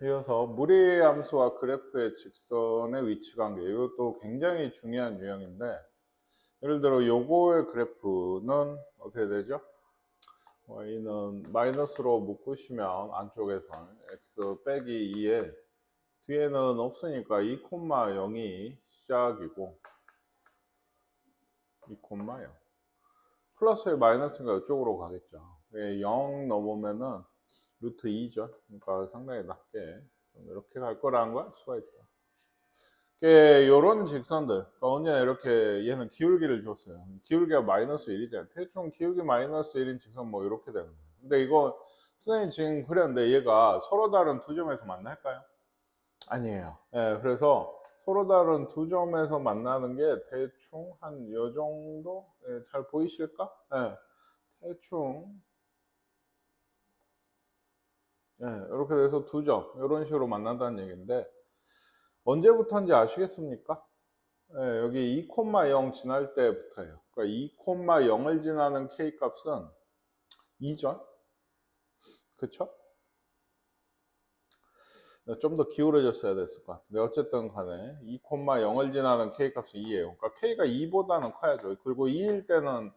이어서 무리함수와 그래프의 직선의 위치관계, 이것도 굉장히 중요한 유형인데, 예를 들어 요거의 그래프는 어떻게 되죠? y는 마이너스로 묶으시면 안쪽에선 x 빼기 2에 뒤에는 없으니까 2,0이 시작이고 2,0 플러스에 마이너스가 이쪽으로 가겠죠. 0 넘으면은 루트 2죠. 그러니까 상당히 낮게 좀 이렇게 갈 거라는 걸 알 수가 있다. 요런 직선들, 그러니까 언제 이렇게 얘는 기울기를 줬어요. 기울기가 마이너스 1이잖아요. 대충 기울기 마이너스 1인 직선 뭐 이렇게 되는 거예요. 근데 이거 선생님 지금 그렸는데 얘가 서로 다른 두 점에서 만날까요? 아니에요. 예, 그래서 서로 다른 두 점에서 만나는 게 대충 한 요 정도? 예, 잘 보이실까? 예, 대충 예, 이렇게 돼서 두 점, 이런 식으로 만난다는 얘기인데 언제부터인지 아시겠습니까? 예, 여기 2,0 지날 때부터예요. 그러니까 2,0을 지나는 k 값은 2죠. 그쵸? 좀 더 기울어졌어야 됐을 것 같은데 어쨌든 간에 2,0을 지나는 k 값은 2예요. 그러니까 k가 2보다는 커야죠. 그리고 2일 때는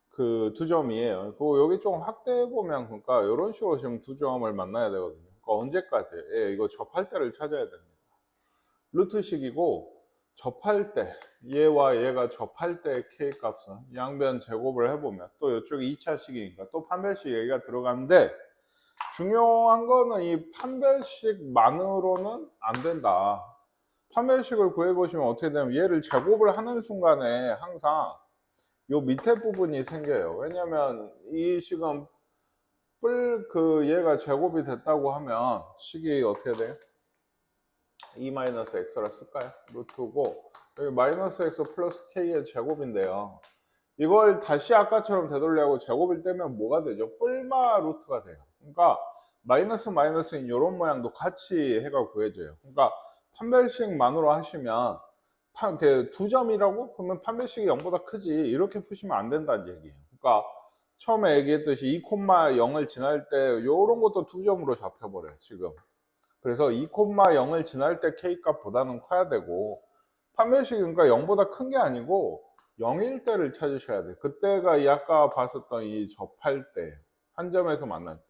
그 두 점이에요. 그리고 여기 좀 확대해 보면 그러니까 이런 식으로 지금 두 점을 만나야 되거든요. 그러니까 언제까지? 예, 이거 접할 때를 찾아야 됩니다. 루트식이고 접할 때 얘와 얘가 접할 때 k 값은 양변 제곱을 해보면 또 이쪽이 2차식이니까 또 판별식 얘기가 들어가는데 중요한 거는 이 판별식만으로는 안 된다. 판별식을 구해보시면 어떻게 되면 얘를 제곱을 하는 순간에 항상 요 밑에 부분이 생겨요. 왜냐면 이 식은 얘가 제곱이 됐다고 하면 식이 어떻게 돼요? 2-x라 쓸까요? 루트고 여기 마이너스 x 플러스 k의 제곱인데요. 이걸 다시 아까처럼 되돌려고 제곱을 떼면 뭐가 되죠? 뿔마 루트가 돼요. 그러니까 마이너스 마이너스인 이런 모양도 같이 해가 구해져요. 그러니까 판별식만으로 하시면 두 점이라고? 그러면 판별식이 0보다 크지 이렇게 푸시면 안 된다는 얘기예요. 그러니까 처음에 얘기했듯이 2,0을 지날 때 이런 것도 두 점으로 잡혀버려요. 지금. 그래서 2,0을 지날 때 k 값보다는 커야 되고 판별식이 그러니까 0보다 큰 게 아니고 0일 때를 찾으셔야 돼요. 그때가 이 아까 봤었던 이 접할 때 한 점에서 만날 때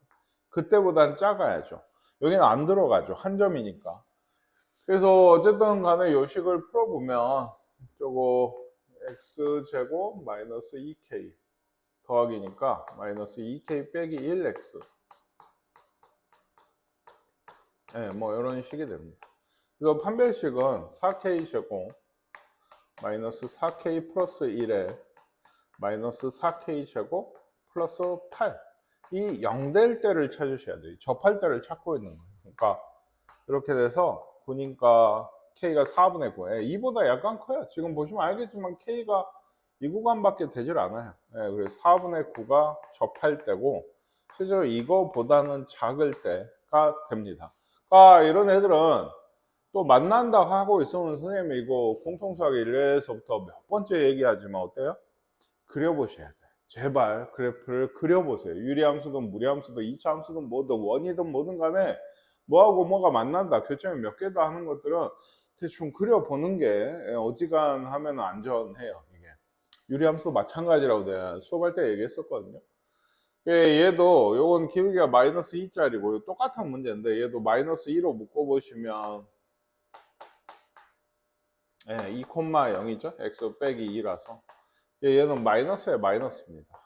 그때보단 작아야죠. 여기는 안 들어가죠. 한 점이니까. 그래서 어쨌든 간에 요식을 풀어보면 저거 x제곱 마이너스 2k 더하기니까 마이너스 2k 빼기 1x 네, 뭐 이런 식이 됩니다. 그래서 판별식은 4k 제곱 마이너스 4k 플러스 1에 마이너스 4k 제곱 플러스 8 이 0 될 때를 찾으셔야 돼요. 접할 때를 찾고 있는 거예요. 그러니까 이렇게 돼서 보니까 k가 4분의 9 2보다 약간 커요. 지금 보시면 알겠지만 k가 이 구간밖에 되질 않아요. 예, 그래서 4분의 9가 접할 때고 실제로 이거보다는 작을 때가 됩니다. 아, 이런 애들은 또 만난다 하고 있으면 선생님이 이거 공통수학 1에서부터 몇 번째 얘기하지만 어때요? 그려보셔야 돼요. 제발 그래프를 그려보세요. 유리함수든 무리함수든 2차 함수든 뭐든 원이든 뭐든 간에 뭐하고 뭐가 만난다 교점이 몇 개다 하는 것들은 대충 그려보는 게 어지간하면 안전해요. 이게 유리함수도 마찬가지라고 내가 수업할 때 얘기했었거든요. 얘도 요건 기울기가 마이너스 2짜리고 똑같은 문제인데 얘도 마이너스 2로 묶어보시면 2,0이죠. x 빼기 2라서 얘는 마이너스에 마이너스입니다.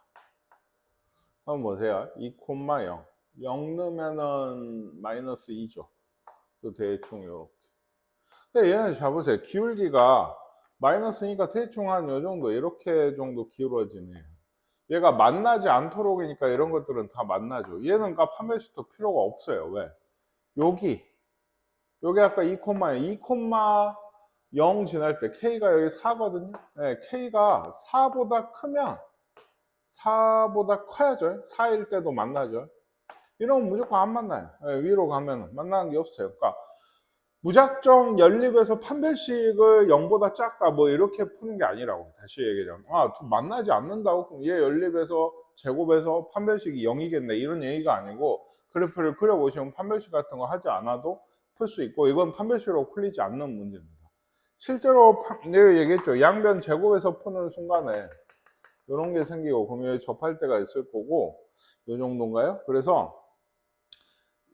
한번 보세요. 2,0 0 넣으면은 마이너스 2죠. 또 대충 요렇게. 근데 얘는 잘 보세요. 기울기가 마이너스니까 대충 한 요 정도 이렇게 정도 기울어지네요. 얘가 만나지 않도록이니까 이런 것들은 다 만나죠. 얘는 값 판별식도 필요가 없어요. 왜? 여기 아까 2,0 지날 때 K가 여기 4거든요. 네, K가 4보다 크면 4보다 커야죠. 4일 때도 만나죠. 이러면 무조건 안 만나요. 네, 위로 가면 만나는 게 없어요. 그러니까 무작정 연립에서 판별식을 0보다 작다 뭐 이렇게 푸는 게 아니라고. 다시 얘기하자면 만나지 않는다고 그럼 얘 연립에서 제곱에서 판별식이 0이겠네 이런 얘기가 아니고, 그래프를 그려보시면 판별식 같은 거 하지 않아도 풀 수 있고, 이건 판별식으로 풀리지 않는 문제입니다. 실제로 내가 얘기했죠. 양변 제곱에서 푸는 순간에 이런 게 생기고, 그럼 여기 접할 때가 있을 거고, 이 정도인가요? 그래서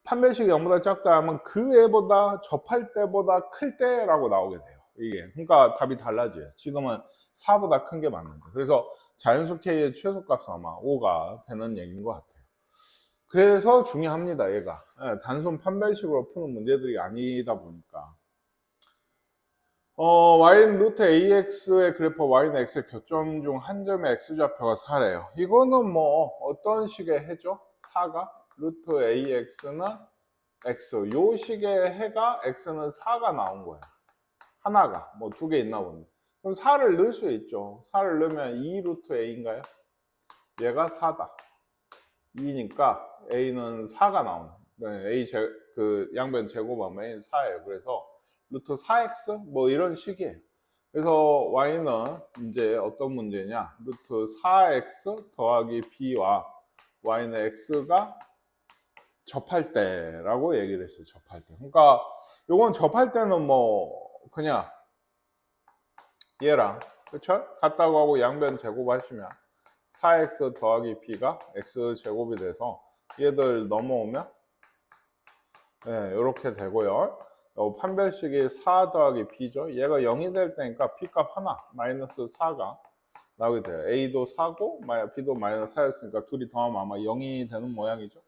판별식이 0보다 작다 하면 그 애보다 접할 때보다 클 때라고 나오게 돼요. 이게 그러니까 답이 달라져요. 지금은 4보다 큰 게 맞는데, 그래서 자연수 K의 최소값은 아마 5가 되는 얘기인 것 같아요. 그래서 중요합니다. 얘가 단순 판별식으로 푸는 문제들이 아니다 보니까. y는 루트 ax의 그래프 y는 x의 교점 중 한 점의 x좌표가 4래요. 이거는 뭐 어떤 식의 해죠? 4가 루트 ax는 x, 요 식의 해가 x는 4가 나온 거예요. 하나가 뭐 두 개 있나 본데, 그럼 4를 넣을 수 있죠. 4를 넣으면 2 루트 a인가요? 얘가 4다. 2니까 a는 4가 나오는, a 그 양변 제곱하면 4예요. 그래서 루트 4x 뭐 이런 식이에요. 그래서 y는 이제 어떤 문제냐, 루트 4x 더하기 b와 y는 x가 접할 때라고 얘기를 했어요. 접할 때. 그러니까 요건 접할 때는 뭐 그냥 얘랑 그쵸? 같다고 하고 양변 제곱하시면 4x 더하기 b가 x 제곱이 돼서 얘들 넘어오면 이렇게 되고요. 판별식이 4 더하기 b죠. 얘가 0이 될 때니까 b값 하나 마이너스 4가 나오게 돼요. a도 4고 b도 마이너스 4였으니까 둘이 더하면 아마 0이 되는 모양이죠.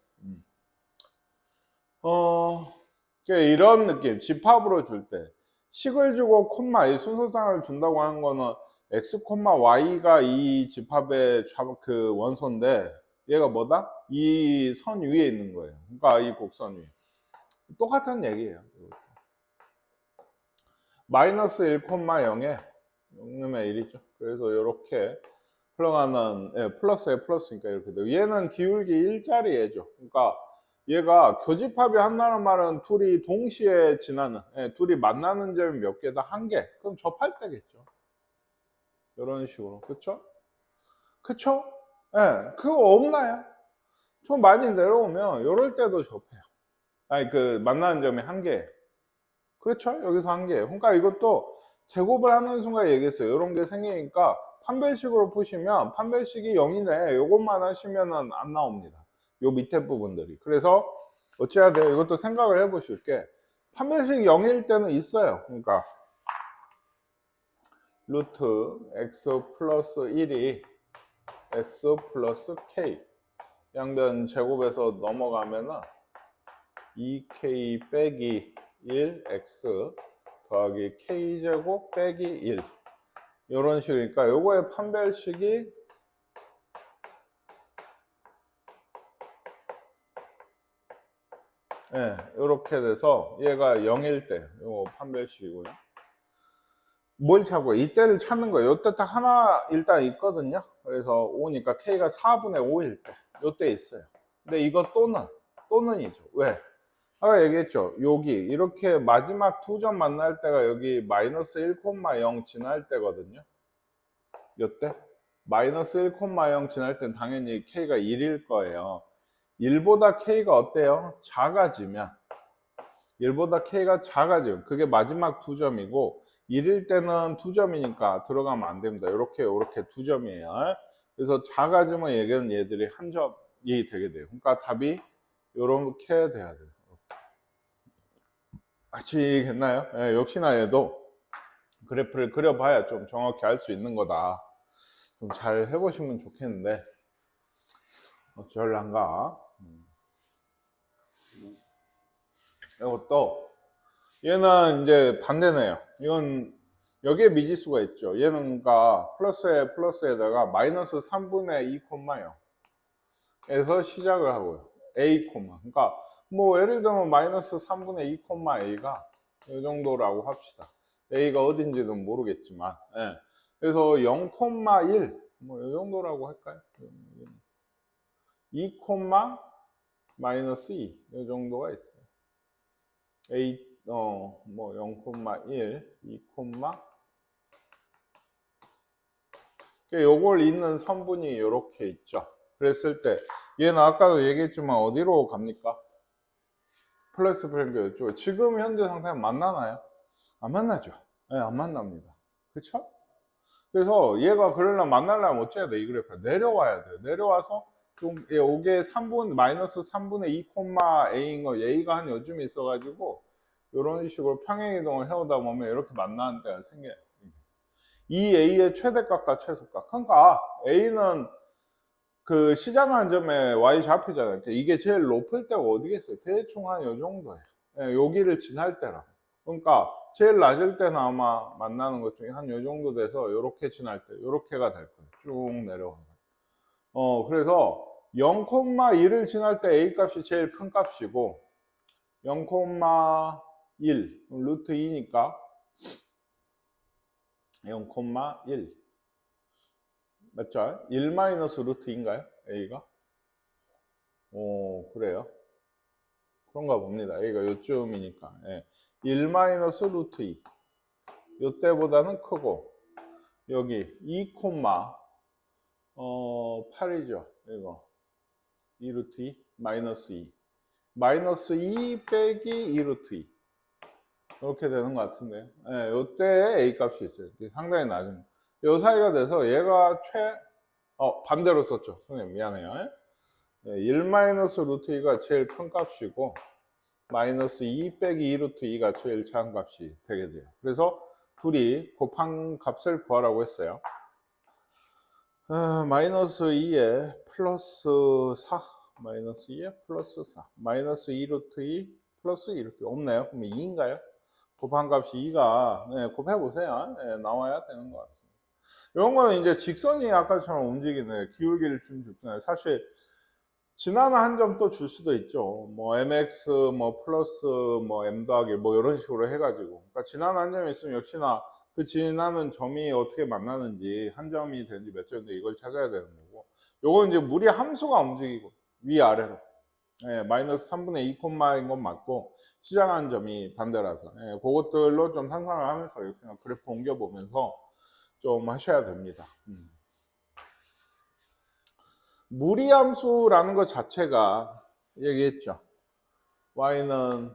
이런 느낌, 집합으로 줄 때 식을 주고 콤마, 이 순서상을 준다고 하는 거는 x, y가 이 집합의 그 원소인데, 얘가 뭐다? 이 선 위에 있는 거예요. 그러니까 이 곡선 위에. 똑같은 얘기예요. 마이너스 1,0에 0의 1이죠. 그래서 이렇게 흘러가는, 플러스에 플러스니까 이렇게 돼요. 얘는 기울기 1짜리애죠. 그러니까 얘가 교집합이 한다는 말은 둘이 동시에 지나는, 둘이 만나는 점이 몇 개다? 한 개. 그럼 접할 때겠죠. 이런 식으로. 그쵸? 그쵸? 그거 없나요? 좀 많이 내려오면 이럴 때도 접해요. 아니, 그 만나는 점이 한 개. 그렇죠? 여기서 한 개. 그러니까 이것도 제곱을 하는 순간 얘기했어요. 이런 게 생기니까 판별식으로 푸시면 판별식이 0이네. 이것만 하시면은 안 나옵니다. 요 밑에 부분들이. 그래서 어찌해야 돼요? 이것도 생각을 해 보실 게, 판별식 0일 때는 있어요. 그러니까 루트 x 플러스 1이 x 플러스 k, 양변 제곱에서 넘어가면은 2k 빼기 1x 더하기 k제곱 빼기 1, 이런 식이니까 요거의 판별식이 이렇게 돼서 얘가 0일 때 요거 판별식이고요. 뭘 찾고 이때를 찾는 거예요. 요때 딱 하나 일단 있거든요. 그래서 5니까 k가 4분의 5일 때 요때 있어요. 근데 이거 또는이죠. 왜? 아까 얘기했죠. 여기 이렇게 마지막 두 점 만날 때가 여기 마이너스 1,0 지날 때거든요. 요때 마이너스 1,0 지날 땐 당연히 k가 1일 거예요. 1보다 k가 어때요? 작아지면, 1보다 k가 작아지면 그게 마지막 두 점이고, 1일 때는 두 점이니까 들어가면 안 됩니다. 이렇게 두 점이에요. 그래서 작아지면 얘들이 한 점이 되게 돼요. 그러니까 답이 이렇게 돼야 돼요. 아시겠나요? 역시나 얘도 그래프를 그려봐야 좀 정확히 알 수 있는 거다. 좀 잘 해보시면 좋겠는데 어쩔란가. 이것도 얘는 이제 반대네요. 이건 여기에 미지수가 있죠. 얘는 그러니까 플러스에다가 마이너스 3분의 2, 0에서 시작을 하고요. a, 그러니까 뭐 예를 들면 마이너스 3분의 2, a가 이 정도라고 합시다. a가 어딘지는 모르겠지만, 그래서 0,1 뭐 이 정도라고 할까요? 2, 마이너스 2 이 정도가 있어요. 뭐 0,1, 2, 요걸 잇는 선분이 이렇게 있죠. 그랬을 때 얘는 아까도 얘기했지만 어디로 갑니까? 플러스 평균 이쪽. 지금 현재 상태는 만나나요? 안 만나죠. 네, 안 만납니다. 그렇죠? 그래서 얘가 그러려면 만나려면 어째야 돼? 이 그래프 내려와야 돼요. 내려와서 좀 요게 3분 마이너스 3분의 2 A인 거 A가 한 요즘에 있어가지고 이런 식으로 평행 이동을 해오다 보면 이렇게 만나는 데가 생겨요. 이 A의 최대값과 최소값. 그러니까 A는 그 시작하는 점에 Y 좌표잖아요. 이게 제일 높을 때가 어디겠어요? 대충 한 요 정도예요. 예, 여기를 지날 때라. 그러니까 제일 낮을 때는 아마 만나는 것 중에 한 요 정도 돼서 요렇게 지날 때 요렇게가 될 거예요. 쭉 내려가요. 그래서 0,1을 지날 때 A 값이 제일 큰 값이고 0,1 루트 2니까 0,1 맞죠? 1 마이너스 루트 2인가요? A가? 그래요. 그런가 봅니다. A가 요쯤이니까. 예. 1 마이너스 루트 2. 요때보다는 크고, 여기 2 8이죠. 이거. 2 루트 2, 마이너스 2. 마이너스 2 빼기 2 루트 2. 이렇게 되는 것 같은데요. 예, 요때 A 값이 있어요. 상당히 낮은. 요 사이가 돼서 얘가 반대로 썼죠. 선생님, 미안해요. 예, 1 마이너스 루트 2가 제일 큰 값이고, 마이너스 2 빼기 2 루트 2가 제일 작은 값이 되게 돼요. 그래서 둘이 곱한 값을 구하라고 했어요. 마이너스 2에 플러스 4, 마이너스 2에 플러스 4, 마이너스 2 루트 2, 플러스 2 루트 2 없네요. 그럼 2인가요? 곱한 값이 2가 곱해보세요. 나와야 되는 것 같습니다. 이런 거는 이제 직선이 아까처럼 움직이는 기울기를 준 직선이에요. 사실 지나는 한 점 또 줄 수도 있죠. 뭐 mx 뭐 플러스 뭐 m 더하기 뭐 이런 식으로 해가지고. 그러니까 지나는 한 점이 있으면 역시나 그 지나는 점이 어떻게 만나는지 한 점이 되는지 몇 점인지 이걸 찾아야 되는 거고. 요건 이제 무리 함수가 움직이고 위아래로. 마이너스 3분의 2 콤마인 건 맞고 시작하는 점이 반대라서 그것들로 좀 상상을 하면서 이렇게 그래프 옮겨보면서 좀 하셔야 됩니다. 무리함수라는 것 자체가 얘기했죠. y는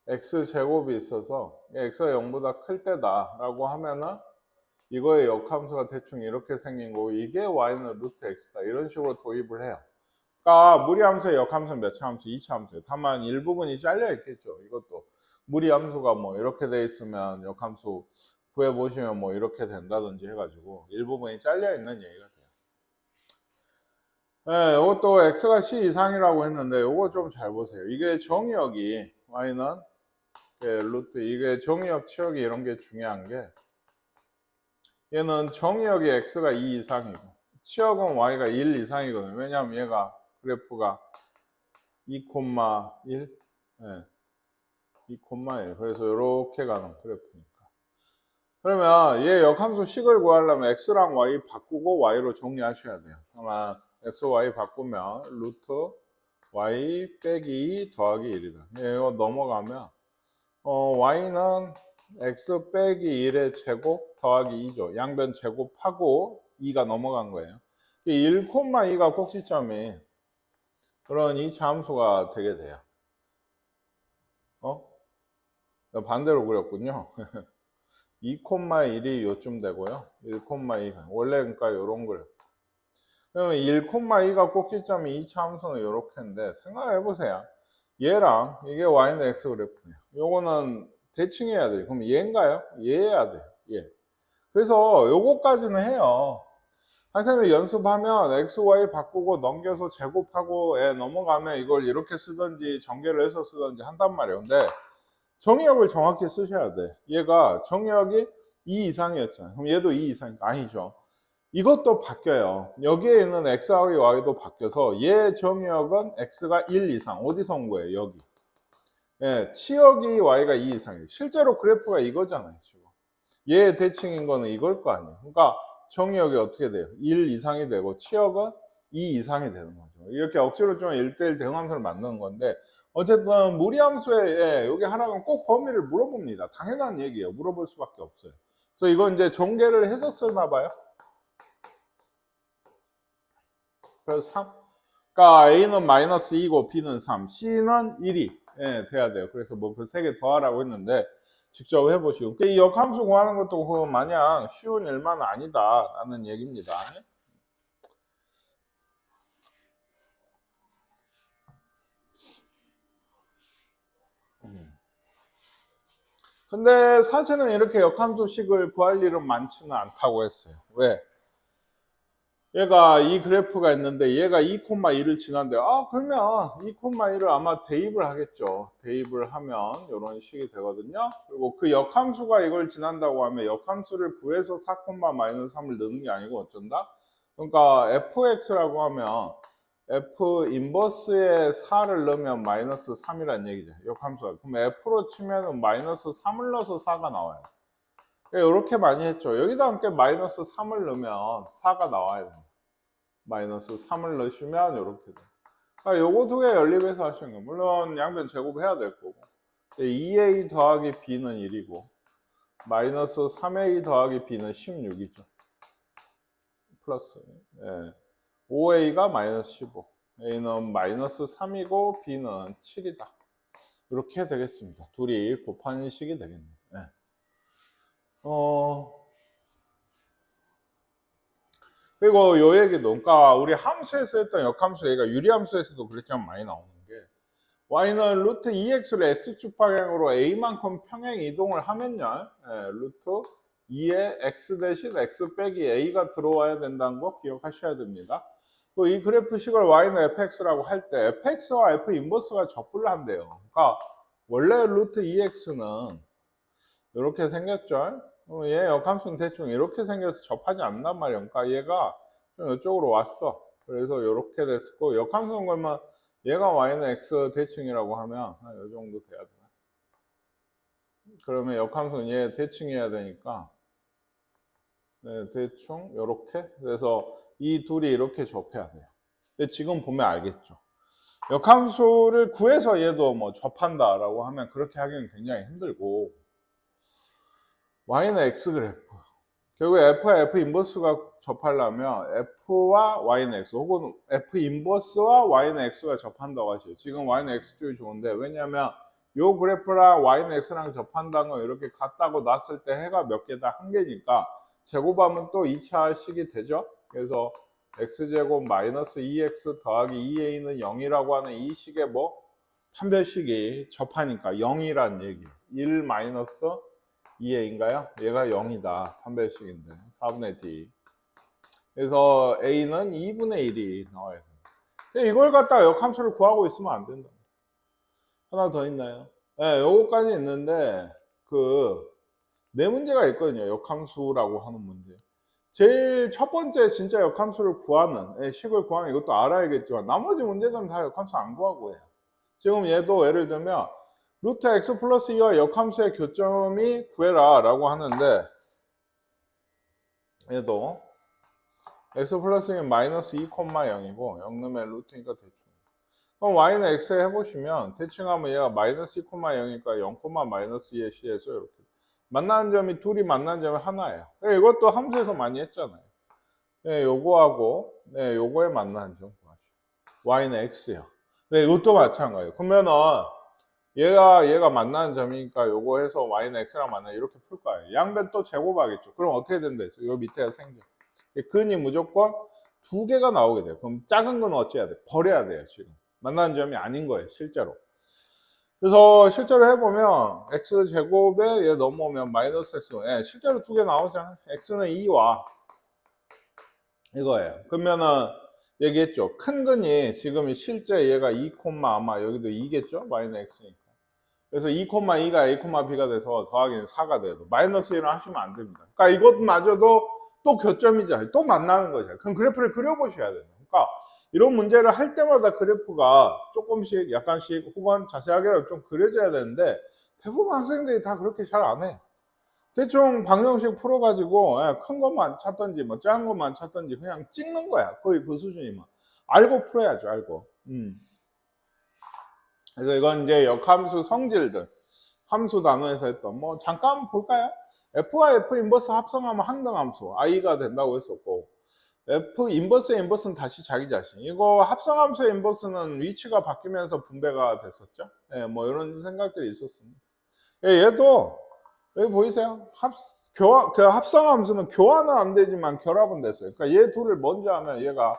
x제곱이 있어서 x가 0보다 클 때다라고 하면은 이거의 역함수가 대충 이렇게 생긴 거고 이게 y는 루트 x다 이런 식으로 도입을 해요. 그러니까 무리함수의 역함수는 몇 차 함수? 2차 함수예요. 다만 일부분이 잘려 있겠죠. 이것도 무리함수가 뭐 이렇게 돼 있으면 역함수 구해보시면 뭐 이렇게 된다든지 해가지고 일부분이 잘려 있는 얘기가 돼요. 이것도 x가 c 이상이라고 했는데 이거 좀 잘 보세요. 이게 정의역이 y는 루트 이게 정의역 치역이 이런 게 중요한 게 얘는 정의역이 x가 2 이상이고 치역은 y가 1 이상이거든요. 왜냐하면 얘가 그래프가 2,1 2,1 그래서 이렇게 가는 그래프니까. 그러면 얘 역함수 식을 구하려면 x랑 y 바꾸고 y로 정리하셔야 돼요. 아마 x, y 바꾸면 루트 y 빼기 2 더하기 1이다. 이거 넘어가면 y는 x 빼기 1의 제곱 더하기 2죠. 양변 제곱하고 2가 넘어간 거예요. 1,2가 꼭지점이 그런 이 함수가 되게 돼요. 반대로 그렸군요. 2,1이 요쯤 되고요. 1,2가 원래 그러니까 요런 그래프. 그러면 1,2가 꼭지점이 2차 함수는 요렇게인데 생각해 보세요. 얘랑 이게 y는 x 그래프네요. 요거는 대칭해야 돼요. 그럼 얘인가요? 얘해야 돼요. 얘. 그래서 요거까지는 해요. 선생님 연습하면 x, y 바꾸고 넘겨서 제곱하고 넘어가면 이걸 이렇게 쓰든지 전개를 해서 쓰든지 한단 말이에요. 근데 정의역을 정확히 쓰셔야 돼. 얘가 정의역이 2 이상이었잖아요. 그럼 얘도 2 이상이니까 아니죠. 이것도 바뀌어요. 여기에 있는 x하고 y도 바뀌어서 얘 정의역은 x가 1 이상. 어디서 온 거예요? 여기. 치역이 y가 2 이상이에요. 실제로 그래프가 이거잖아요. 지금. 얘 대칭인 거는 이걸 거 아니에요. 그러니까 정의역이 어떻게 돼요? 1 이상이 되고 치역은 2 이상이 되는 거죠. 이렇게 억지로 좀 1대1 대응함수를 만드는 건데 어쨌든 무리함수에 여기 하라면 꼭 범위를 물어봅니다. 당연한 얘기예요. 물어볼 수밖에 없어요. 그래서 이건 이제 전개를 해서 쓰나 봐요. 그래서 3. 그러니까 A는 마이너스 2고 B는 3, C는 1이 돼야 돼요. 그래서 뭐 그 세 개 더하라고 했는데 직접 해보시고. 이 역함수 구하는 것도 그 마냥 쉬운 일만은 아니다라는 얘기입니다. 근데 사실은 이렇게 역함수식을 구할 일은 많지는 않다고 했어요. 왜? 얘가 이 그래프가 있는데 얘가 2,1을 지난데 그러면 2,1을 아마 대입을 하겠죠. 대입을 하면 이런 식이 되거든요. 그리고 그 역함수가 이걸 지난다고 하면 역함수를 구해서 4,-3을 넣는 게 아니고 어쩐다? 그러니까 fx라고 하면 f 인버스에 4를 넣으면 마이너스 3이란 얘기죠. 역함수가. 그럼 f로 치면은 마이너스 3을 넣어서 4가 나와요. 이렇게 많이 했죠. 여기다 함께 마이너스 3을 넣으면 4가 나와야 돼요. 마이너스 3을 넣으시면 이렇게 돼요. 그러니까 요거 두 개 연립해서 하시는 거예요. 물론 양변 제곱해야 될 거고. 2a 더하기 b는 1이고 마이너스 3a 더하기 b는 16이죠. 플러스 5a가 마이너스 15. a는 마이너스 3이고 b는 7이다. 이렇게 되겠습니다. 둘이 곱하는 식이 되겠네요. 그리고 요 얘기도, 그러니까 우리 함수에서 했던 역함수 얘가 유리함수에서도 그렇게 많이 나오는 게 y는 루트 2x를 x축 방향으로 a만큼 평행 이동을 하면요, 루트 2에 x 대신 x 빼기 a가 들어와야 된다는 거 기억하셔야 됩니다. 이 그래프식을 y는 fx라고 할 때 fx와 f 인버스가 접근을 한대요. 그러니까 원래 루트 2x는 이렇게 생겼죠. 얘 역함수는 대충 이렇게 생겨서 접하지 않는단 말이에요. 그러니까 얘가 좀 이쪽으로 왔어. 그래서 이렇게 됐고, 역함수는 그러면 얘가 y는 x 대칭이라고 하면 이 정도 돼야 되나? 그러면 역함수는 얘 대칭해야 되니까 대충 이렇게. 그래서 이 둘이 이렇게 접해야 돼요. 근데 지금 보면 알겠죠. 역함수를 구해서 얘도 뭐 접한다라고 하면 그렇게 하기는 굉장히 힘들고, y는 x 그래프. 결국 f와 f 인버스가 접하려면 f와 y는 x, 혹은 f 인버스와 y는 x가 접한다고 하죠. 지금 y는 x쪽이 좋은데, 왜냐하면 요 그래프랑 y는 x랑 접한다는 건 이렇게 같다고 놨을 때 해가 몇 개다? 한 개니까 제곱하면 또 2차 식이 되죠. 그래서 x제곱 마이너스 2x 더하기 2a는 0이라고 하는 이 식의 뭐 판별식이 접하니까 0이란 얘기. 1 마이너스 2a인가요? 얘가 0이다. 판별식인데 4분의 d. 그래서 a는 2분의 1이 나와야 됩니다. 이걸 갖다가 역함수를 구하고 있으면 안 된다. 하나 더 있나요? 네, 요거까지 있는데 네 문제가 있거든요. 역함수라고 하는 문제. 제일 첫 번째 진짜 역함수를 구하는, 식을 구하는 이것도 알아야겠지만 나머지 문제들은 다 역함수 안 구하고 해요. 지금 얘도 예를 들면 루트 x 플러스 2와 역함수의 교점이 구해라 라고 하는데, 얘도 x 플러스 2는 마이너스 2,0이고 0 넣으면 루트니까 대충. 그럼 y는 x에 해보시면 대칭하면 얘가 마이너스 2,0이니까 0, 마이너스 2의 c에서 이렇게 만나는 점이, 둘이 만나는 점이 하나예요. 이것도 함수에서 많이 했잖아요. 요거하고 요거에 만나는 점 y는 x요. 이것도 마찬가지예요. 그러면은 얘가 만나는 점이니까 요거 해서 y는 x랑 만나 이렇게 풀 거예요. 양변 또 제곱하겠죠. 그럼 어떻게 된다 했어? 요 밑에가 생겨. 근이 무조건 두 개가 나오게 돼요. 그럼 작은 건 어찌해야 돼? 버려야 돼요. 지금 만나는 점이 아닌 거예요. 실제로. 그래서 실제로 해보면 x제곱에 얘 넘어오면 마이너스 x. 실제로 두 개 나오잖아요. x는 2와 이거예요. 그러면은 얘기했죠. 큰 근이 지금 실제 얘가 2, 아마 여기도 2겠죠? 마이너스 x니까. 그래서 2,2가 a, b가 돼서 더하기는 4가 돼도 마이너스 1을 하시면 안 됩니다. 그러니까 이것마저도 또 교점이잖아요. 또 만나는 거죠. 그럼 그래프를 그려보셔야 돼요. 그러니까 이런 문제를 할 때마다 그래프가 조금씩, 약간씩, 혹은 자세하게라도 좀 그려져야 되는데 대부분 학생들이 다 그렇게 잘 안 해요. 대충 방정식 풀어가지고 큰 것만 찾던지 뭐 작은 것만 찾던지 그냥 찍는 거야. 거의 그 수준이면. 알고 풀어야죠. 알고. 그래서 이건 이제 역함수 성질들, 함수 단원에서 했던, 뭐, 잠깐 볼까요? F와 F 인버스 합성하면 항등함수, I가 된다고 했었고, F 인버스의 인버스는 다시 자기 자신. 이거 합성함수의 인버스는 위치가 바뀌면서 분배가 됐었죠. 예, 뭐 이런 생각들이 있었습니다. 예, 얘도, 여기 보이세요? 그 합성함수는 교환은 안 되지만 결합은 됐어요. 그러니까 얘 둘을 먼저 하면 얘가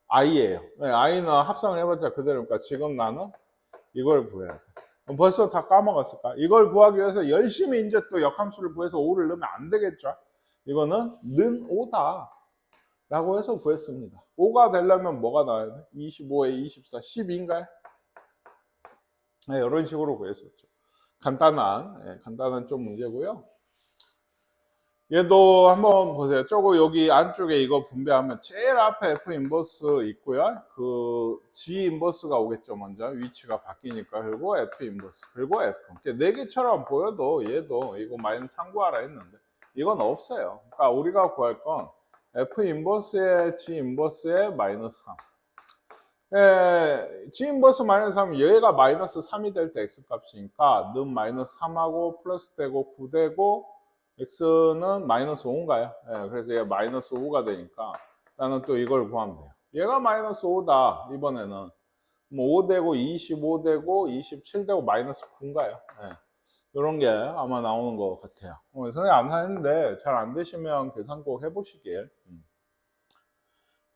I예요. 예, I는 합성을 해봤자 그대로니까 지금 나는 이걸 구해야 돼. 벌써 다 까먹었을까? 이걸 구하기 위해서 열심히 이제 또 역함수를 구해서 5를 넣으면 안 되겠죠? 이거는 는 5다. 라고 해서 구했습니다. 5가 되려면 뭐가 나와야 돼? 25에 24, 12인가요? 네, 이런 식으로 구했었죠. 간단한 좀 문제고요. 얘도 한번 보세요. 저거 여기 안쪽에 이거 분배하면 제일 앞에 F 인버스 있고요. 그 G 인버스가 오겠죠. 먼저 위치가 바뀌니까. 그리고 F 인버스, 그리고 F. 네 개처럼 보여도 얘도 이거 마이너스 3 구하라 했는데 이건 없어요. 그러니까 우리가 구할 건 F 인버스에 G 인버스에 마이너스 3. G 인버스 마이너스 3, 얘가 마이너스 3이 될 때 X 값이니까 는 마이너스 3하고 플러스 되고 9 되고 X는 마이너스 5인가요? 예, 그래서 얘가 마이너스 5가 되니까 나는 또 이걸 구하면 돼요. 얘가 마이너스 5다 이번에는 뭐 5 되고 25 되고 27 되고 마이너스 9인가요? 예. 이런 게 아마 나오는 것 같아요. 선생님 안 하는데 잘 안 되시면 계산 꼭 해보시길.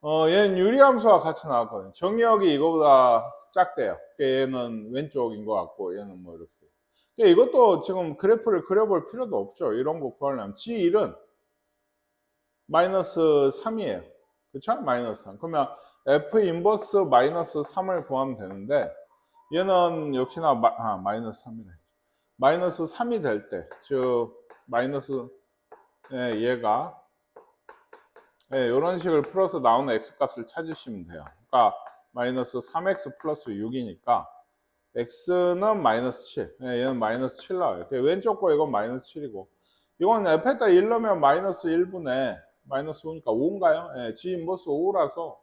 얘는 유리함수와 같이 나왔거든요. 정의역이 이거보다 작대요. 얘는 왼쪽인 것 같고 얘는 뭐 이렇게 돼요. 이것도 지금 그래프를 그려볼 필요도 없죠. 이런 거 구하려면 G1은 마이너스 3이에요. 그렇죠? 마이너스 3. 그러면 F 인버스 마이너스 3을 구하면 되는데 얘는 역시나 마이너스 3이네. 마이너스 3이 될 때, 즉 마이너스 얘가 이런 식을 풀어서 나오는 x값을 찾으시면 돼요. 그러니까 마이너스 3x 플러스 6이니까 x는 마이너스 7, 얘는 마이너스 7 나와요. 왼쪽 거 이건 마이너스 7이고 이건 f에다 1 넣으면 마이너스 1분의 마이너스 5니까 5인가요? g 인버스 5라서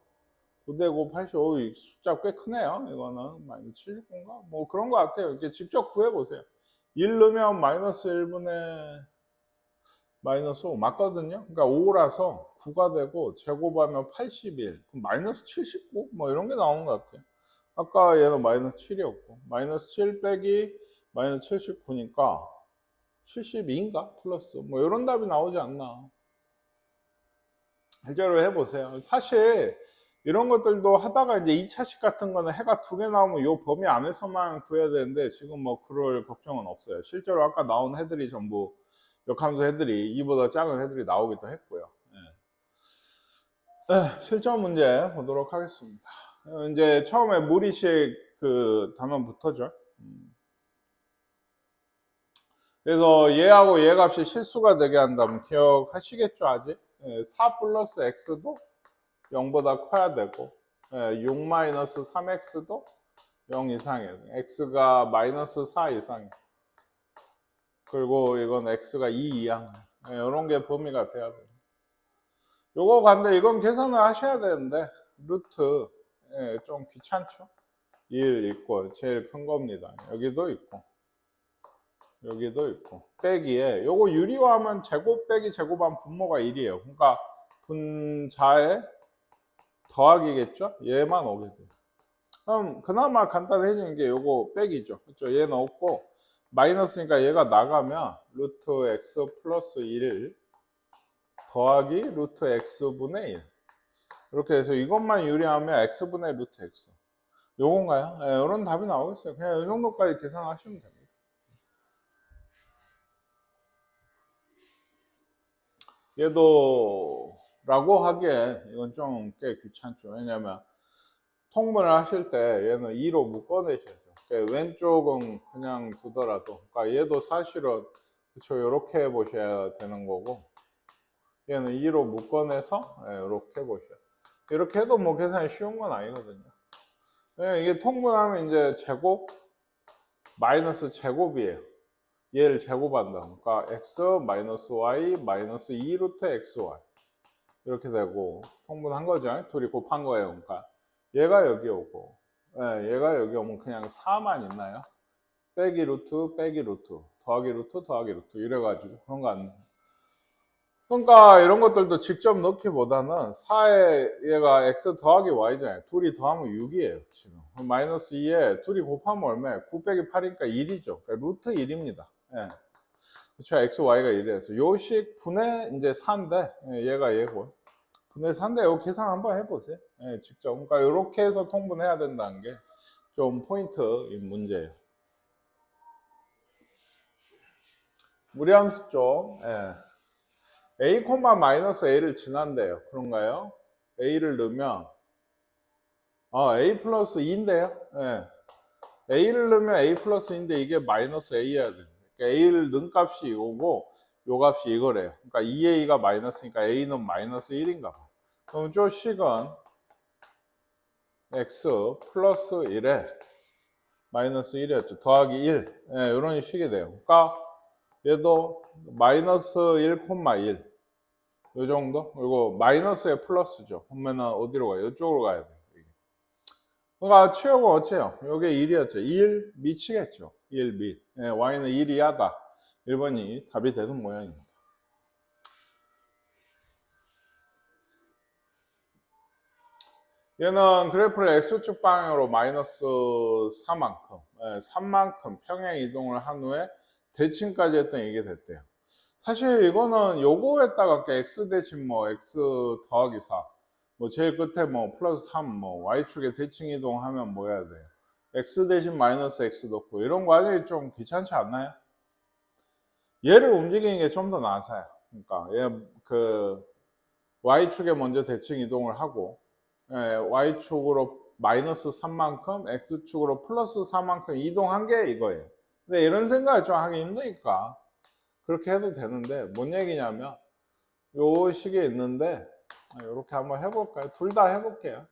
9대고 85, 숫자 꽤 크네요. 이거는 마이너스 79인가? 뭐 그런 것 같아요. 이렇게 직접 구해보세요. 1 넣으면 마이너스 1분의 마이너스 5 맞거든요. 그러니까 5라서 9가 되고 제곱하면 81, 그럼 마이너스 79? 뭐 이런 게 나오는 것 같아요. 아까 얘는 마이너스 7이었고 마이너스 7 빼기 마이너스 79니까 72인가? 플러스 뭐 이런 답이 나오지 않나. 실제로 해보세요. 사실 이런 것들도 하다가 이제 2차식 같은 거는 해가 2개 나오면 이 범위 안에서만 구해야 되는데 지금 뭐 그럴 걱정은 없어요. 실제로 아까 나온 해들이 전부 역함수 해들이 이보다 작은 해들이 나오기도 했고요. 실전 문제 보도록 하겠습니다. 이제 처음에 무리식 그 단원부터죠. 그래서 얘하고 얘 값이 실수가 되게 한다면 기억하시겠죠 아직? 4 플러스 x도 0보다 커야 되고 6 마이너스 3x도 0 이상이에요. x가 마이너스 4 이상이에요. 그리고 이건 x가 2 이상. 이런 게 범위가 돼야 돼요. 요거 간데 이건 계산을 하셔야 되는데 루트 좀 귀찮죠? 1 있고 제일 큰 겁니다. 여기도 있고 여기도 있고 빼기에 요거 유리화하면 제곱 빼기 제곱하면 분모가 1이에요. 그러니까 분자에 더하기겠죠? 얘만 오게 돼요. 그럼 그나마 간단해지는 게 요거 빼기죠. 그렇죠? 얘는 없고 마이너스니까 얘가 나가면 루트 x 플러스 1 더하기 루트 x분의 1 이렇게 해서 이것만 유리하면 x분의 루트 x 요건가요? 이런 답이 나오겠어요. 그냥 이 정도까지 계산하시면 됩니다. 얘도 라고 하기에 이건 좀 꽤 귀찮죠. 왜냐면 통분을 하실 때 얘는 2로 묶어내셔야죠. 왼쪽은 그냥 두더라도 그러니까 얘도 사실은 그쵸 이렇게 해보셔야 되는 거고 얘는 2로 묶어내서 이렇게 해보셔야 돼요. 이렇게 해도 뭐 계산이 쉬운 건 아니거든요. 이게 통분하면 이제 제곱 마이너스 제곱이에요. 얘를 제곱한다. 그러니까 x 마이너스 y 마이너스 2 루트 xy 이렇게 되고 통분한 거죠. 둘이 곱한 거예요. 그러니까 얘가 여기 오고 예, 얘가 여기 오면 그냥 4만 있나요? 빼기 루트, 빼기 루트, 더하기 루트, 더하기 루트 이래가지고 그런 거 안. 그러니까 이런 것들도 직접 넣기보다는 4에 얘가 x 더하기 y잖아요. 둘이 더하면 6이에요. 지금 마이너스 2에 둘이 곱하면 얼마예요? 9 빼기 8이니까 1이죠. 그러니까 루트 1입니다. 예. 그렇죠. x, y가 1이라서 요식 분의 이제 4인데 얘가 얘고 분의 4인데 이거 계산 한번 해보세요. 예, 직접. 그러니까 이렇게 해서 통분해야 된다는 게 좀 포인트인 문제예요. 무리함수 쪽. 예. a, 마이너스 a를 지난대요. 그런가요? a를 넣으면 a 플러스 2인데요. 예. a를 넣으면 a 플러스 2인데 이게 마이너스 a여야 돼요. 그러니까 a를 넣은 값이 이거고 요 값이 이거래요. 그러니까 2a가 마이너스니까 a는 마이너스 1인가 봐. 그럼 저 식은 x 플러스 1에 마이너스 1이었죠. 더하기 1. 예, 이런 식이 돼요. 그러니까 얘도 마이너스 1, 1. 요 정도? 그리고 마이너스에 플러스죠. 그러면은 어디로 가요? 이쪽으로 가야 돼요. 그러니까 치역은 어째요? 요게 1이었죠. 1 미치겠죠. 1 미. 예, y는 1이 하다. 1번이 답이 되는 모양입니다. 얘는 그래프를 x축 방향으로 마이너스 4만큼, 3만큼 평행 이동을 한 후에 대칭까지 했더니 이게 됐대요. 사실 이거는 요거에다가 x 대신 뭐 x 더하기 4, 뭐 제일 끝에 뭐 플러스 3, 뭐 y축에 대칭 이동하면 뭐 해야 돼요? x 대신 마이너스 x 넣고 이런 과정이 좀 귀찮지 않나요? 얘를 움직이는 게 좀 더 나아서요. 그러니까 얘 그 y축에 먼저 대칭 이동을 하고 y축으로 마이너스 3만큼 x축으로 플러스 4만큼 이동한 게 이거예요. 근데 이런 생각을 좀 하기 힘드니까 그렇게 해도 되는데 뭔 얘기냐면 요 식이 있는데 이렇게 한번 해볼까요? 둘 다 해볼게요.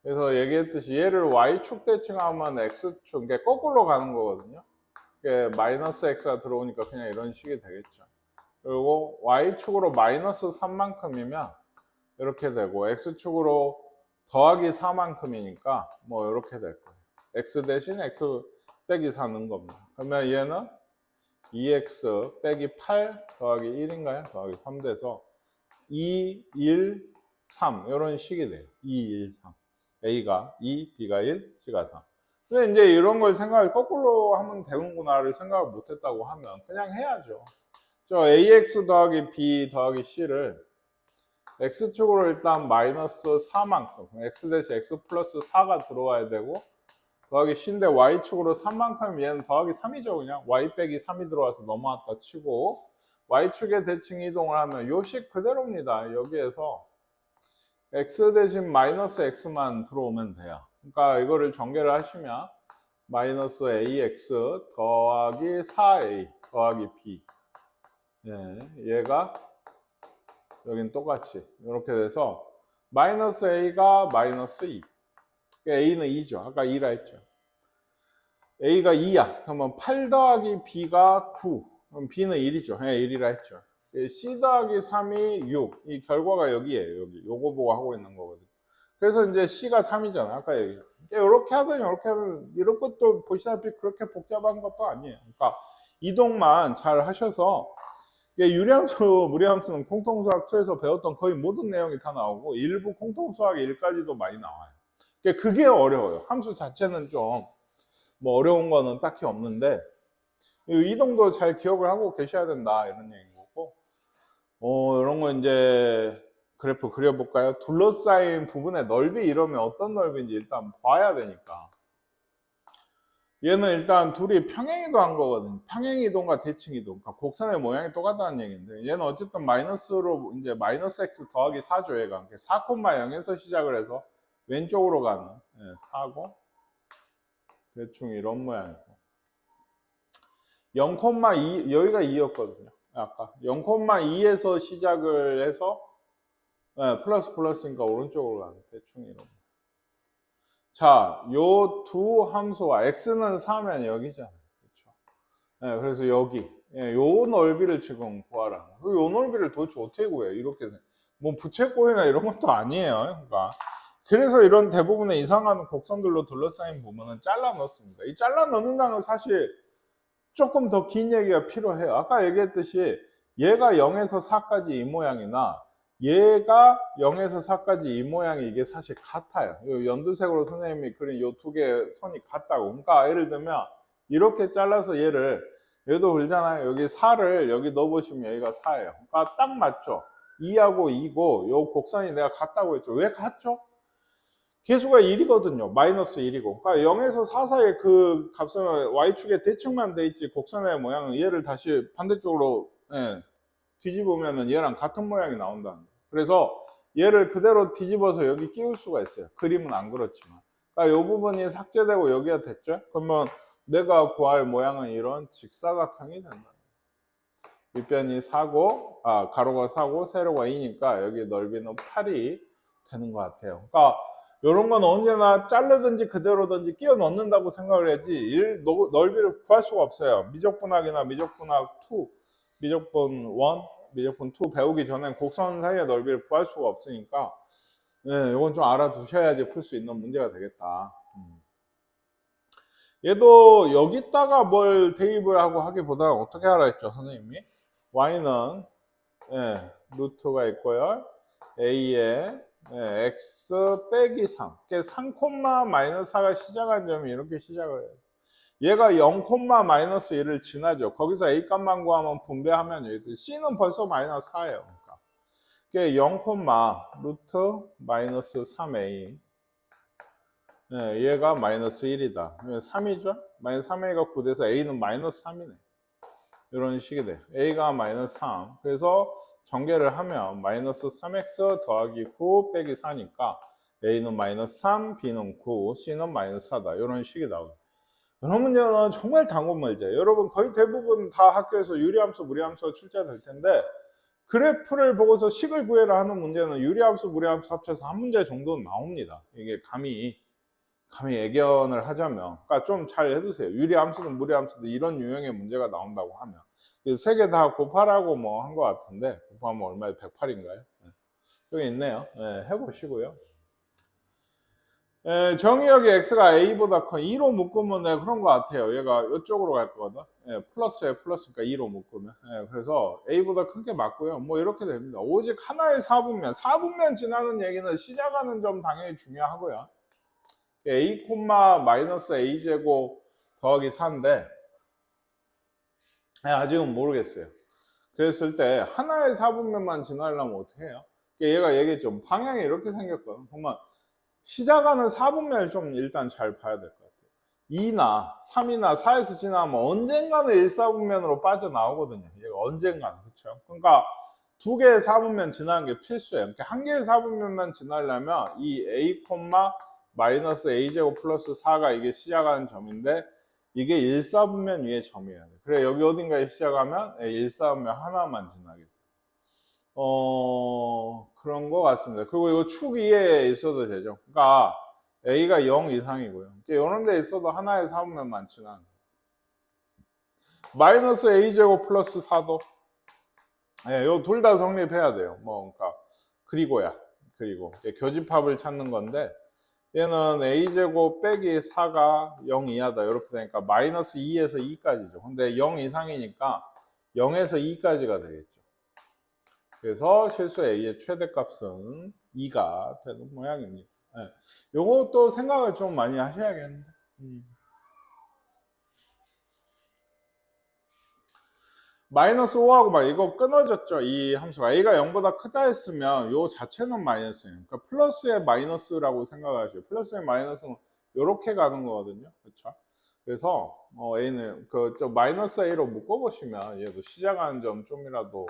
그래서 얘기했듯이 얘를 y축 대칭하면 x축, 이게 거꾸로 가는 거거든요. 마이너스 x가 들어오니까 그냥 이런 식이 되겠죠. 그리고 y축으로 마이너스 3만큼이면 이렇게 되고 x축으로 더하기 4만큼이니까 뭐 이렇게 될 거예요. x 대신 x 빼기 4 넣은 겁니다. 그러면 얘는 2x 빼기 8 더하기 1인가요? 더하기 3 돼서 2, 1, 3 이런 식이 돼요. 2, 1, 3. A가 2, B가 1, C가 3. 근데 이제 이런 걸 생각을 거꾸로 하면 되는구나를 생각을 못했다고 하면 그냥 해야죠. 저 AX 더하기 B 더하기 C를 X축으로 일단 마이너스 4만큼 X 대신 X 플러스 4가 들어와야 되고 더하기 C인데 Y축으로 3만큼 얘는 더하기 3이죠. 그냥 Y 빼기 3이 들어와서 넘어왔다 치고 Y축에 대칭 이동을 하면 요식 그대로입니다. 여기에서 X 대신 마이너스 X만 들어오면 돼요. 그러니까 이거를 전개를 하시면 마이너스 AX 더하기 4A 더하기 B 얘가 여긴 똑같이 이렇게 돼서 마이너스 A가 마이너스 2 A는 2죠. 아까 2라 했죠. A가 2야. 그러면 8 더하기 B가 9 그럼 B는 1이죠. 1이라 했죠. C 더하기 3이 6 이 결과가 여기에요. 여기 요거 보고 하고 있는 거거든요. 그래서 이제 C가 3이잖아. 아까 얘기했죠. 이렇게 하든 이렇게 하든 이런 것도 보시다시피 그렇게 복잡한 것도 아니에요. 그러니까 이동만 잘 하셔서 유리함수, 무리함수는 공통수학 2에서 배웠던 거의 모든 내용이 다 나오고 일부 공통수학 1까지도 많이 나와요. 그게 어려워요. 함수 자체는 좀 뭐 어려운 거는 딱히 없는데 이동도 잘 기억을 하고 계셔야 된다 이런 얘기인 거고 이런 거 이제 그래프 그려볼까요? 둘러싸인 부분의 넓이 이러면 어떤 넓이인지 일단 봐야 되니까 얘는 일단 둘이 평행이동한 거거든요. 평행이동과 대칭이동. 그러니까 곡선의 모양이 똑같다는 얘기인데 얘는 어쨌든 마이너스로 이제 마이너스 x 더하기 4죠. 얘가 4,0에서 시작을 해서 왼쪽으로 가는 4고 대충 이런 모양이고 0,2 여기가 2였거든요. 아까 0,2에서 시작을 해서 플러스니까 오른쪽으로 가는 대충 이런. 자, 요 두 함수와 x는 4면 여기잖아요. 그렇죠? 그래서 여기 요 넓이를 지금 구하라. 요 넓이를 도대체 어떻게 구해요? 이렇게 뭐 부채꼴이나 이런 것도 아니에요. 그러니까 그래서 이런 대부분의 이상한 곡선들로 둘러싸인 부분은 잘라 넣습니다. 이 잘라 넣는다는 건 사실 조금 더 긴 얘기가 필요해요. 아까 얘기했듯이 얘가 0에서 4까지 이 모양이나 얘가 0에서 4까지 이 모양이 이게 사실 같아요. 이 연두색으로 선생님이 그린 이 두 개의 선이 같다고. 그러니까 예를 들면 이렇게 잘라서 얘도 그러잖아요. 여기 4를 여기 넣어보시면 여기가 4예요. 그러니까 딱 맞죠. 2하고 2고 요 곡선이 내가 같다고 했죠. 왜 같죠? 개수가 1이거든요. 마이너스 1이고. 그러니까 0에서 4 사이에 그 값은 y축에 대칭만 돼 있지 곡선의 모양은 얘를 다시 반대쪽으로 뒤집으면 얘랑 같은 모양이 나온다는 거예요. 그래서 얘를 그대로 뒤집어서 여기 끼울 수가 있어요. 그림은 안 그렇지만. 그러니까 이 부분이 삭제되고 여기가 됐죠. 그러면 내가 구할 모양은 이런 직사각형이 된다. 밑변이 4고, 가로가 4고 세로가 2니까 여기 넓이는 8이 되는 것 같아요. 그러니까 이런 건 언제나 자르든지 그대로든지 끼워 넣는다고 생각을 해야지 넓이를 구할 수가 없어요. 미적분학이나 미적분학 2, 미적분 1, 미적분 2 배우기 전엔 곡선 사이의 넓이를 구할 수가 없으니까 이건 좀 알아두셔야지 풀 수 있는 문제가 되겠다. 얘도 여기다가 뭘 대입을 하고 하기보다는 어떻게 하라 했죠, 선생님이? y는 루트가 있고요. a에 x 빼기 3. 3, 마이너스 4가 시작한 점이 이렇게 시작을 해요. 얘가 0, 마이너스 1을 지나죠. 거기서 a 값만 구하면 분배하면 c는 벌써 마이너스 4예요. 그러니까 0, 루트 마이너스 3a. 얘가 마이너스 1이다. 3이죠? 마이너스 3a가 9돼서 a는 마이너스 3이네. 이런 식이 돼요. a가 마이너스 3. 그래서 전개를 하면 마이너스 3x 더하기 9 빼기 4니까 a는 마이너스 3, b는 9, c는 마이너스 4다. 이런 식이 나오죠. 이런 문제는 정말 단군 문제예요. 여러분 거의 대부분 다 학교에서 유리함수, 무리함수가 출제될 텐데 그래프를 보고서 식을 구해라 하는 문제는 유리함수, 무리함수 합쳐서 한 문제 정도는 나옵니다. 이게 감히 예견을 하자면, 그러니까 좀 잘 해두세요. 유리함수든 무리함수든 이런 유형의 문제가 나온다고 하면 세 개 다 곱하라고 뭐 한 것 같은데 곱하면 얼마에 108인가요? 여기 있네요. 해보시고요. 정의역의 x가 a보다 커 2로 묶으면 그런 것 같아요. 얘가 이쪽으로 갈 거거든. 플러스에 플러스니까 2로 묶으면. 그래서 a보다 큰 게 맞고요. 뭐 이렇게 됩니다. 오직 하나의 4분면 지나는 얘기는 시작하는 점 당연히 중요하고요. a, 마이너스 a 제곱 더하기 4인데 아직은 모르겠어요. 그랬을 때 하나의 4분면만 지나려면 어떻게 해요? 얘가 얘기했죠. 방향이 이렇게 생겼거든. 정말 시작하는 4분면을 좀 일단 잘 봐야 될 것 같아요. 2나 3이나 4에서 지나면 언젠가는 1, 4분면으로 빠져나오거든요. 얘가 언젠가는. 그렇죠? 그러니까 두 개의 4분면 지나는 게 필수예요. 그러니까 한 개의 4분면만 지나려면 이 a, 마이너스 a제곱 플러스 4가 이게 시작하는 점인데 이게 1, 4분면 위에 점이에요. 그래 여기 어딘가에 시작하면 1, 4분면 하나만 지나게 돼요. 그런 것 같습니다. 그리고 이거 축 위에 있어도 되죠. 그러니까 a가 0 이상이고요. 이런 데 있어도 하나의 4분면만 지나는 마이너스 a제곱 플러스 4도 요 둘 다 성립해야 돼요. 뭐 그러니까 그리고 교집합을 찾는 건데 얘는 a제곱 빼기 4가 0 이하다 이렇게 되니까 마이너스 2에서 2까지죠. 근데 0 이상이니까 0에서 2까지가 되겠죠. 그래서 실수 a의 최대값은 2가 되는 모양입니다. 요것도 생각을 좀 많이 하셔야겠는데. 마이너스 5하고 막 이거 끊어졌죠. 이 함수가 a가 0보다 크다 했으면 요 자체는 마이너스예요. 그러니까 플러스의 마이너스라고 생각하시죠. 플러스의 마이너스는 이렇게 가는 거거든요. 그렇죠? 그래서 a는 마이너스 a로 묶어보시면 얘도 시작하는 점 좀이라도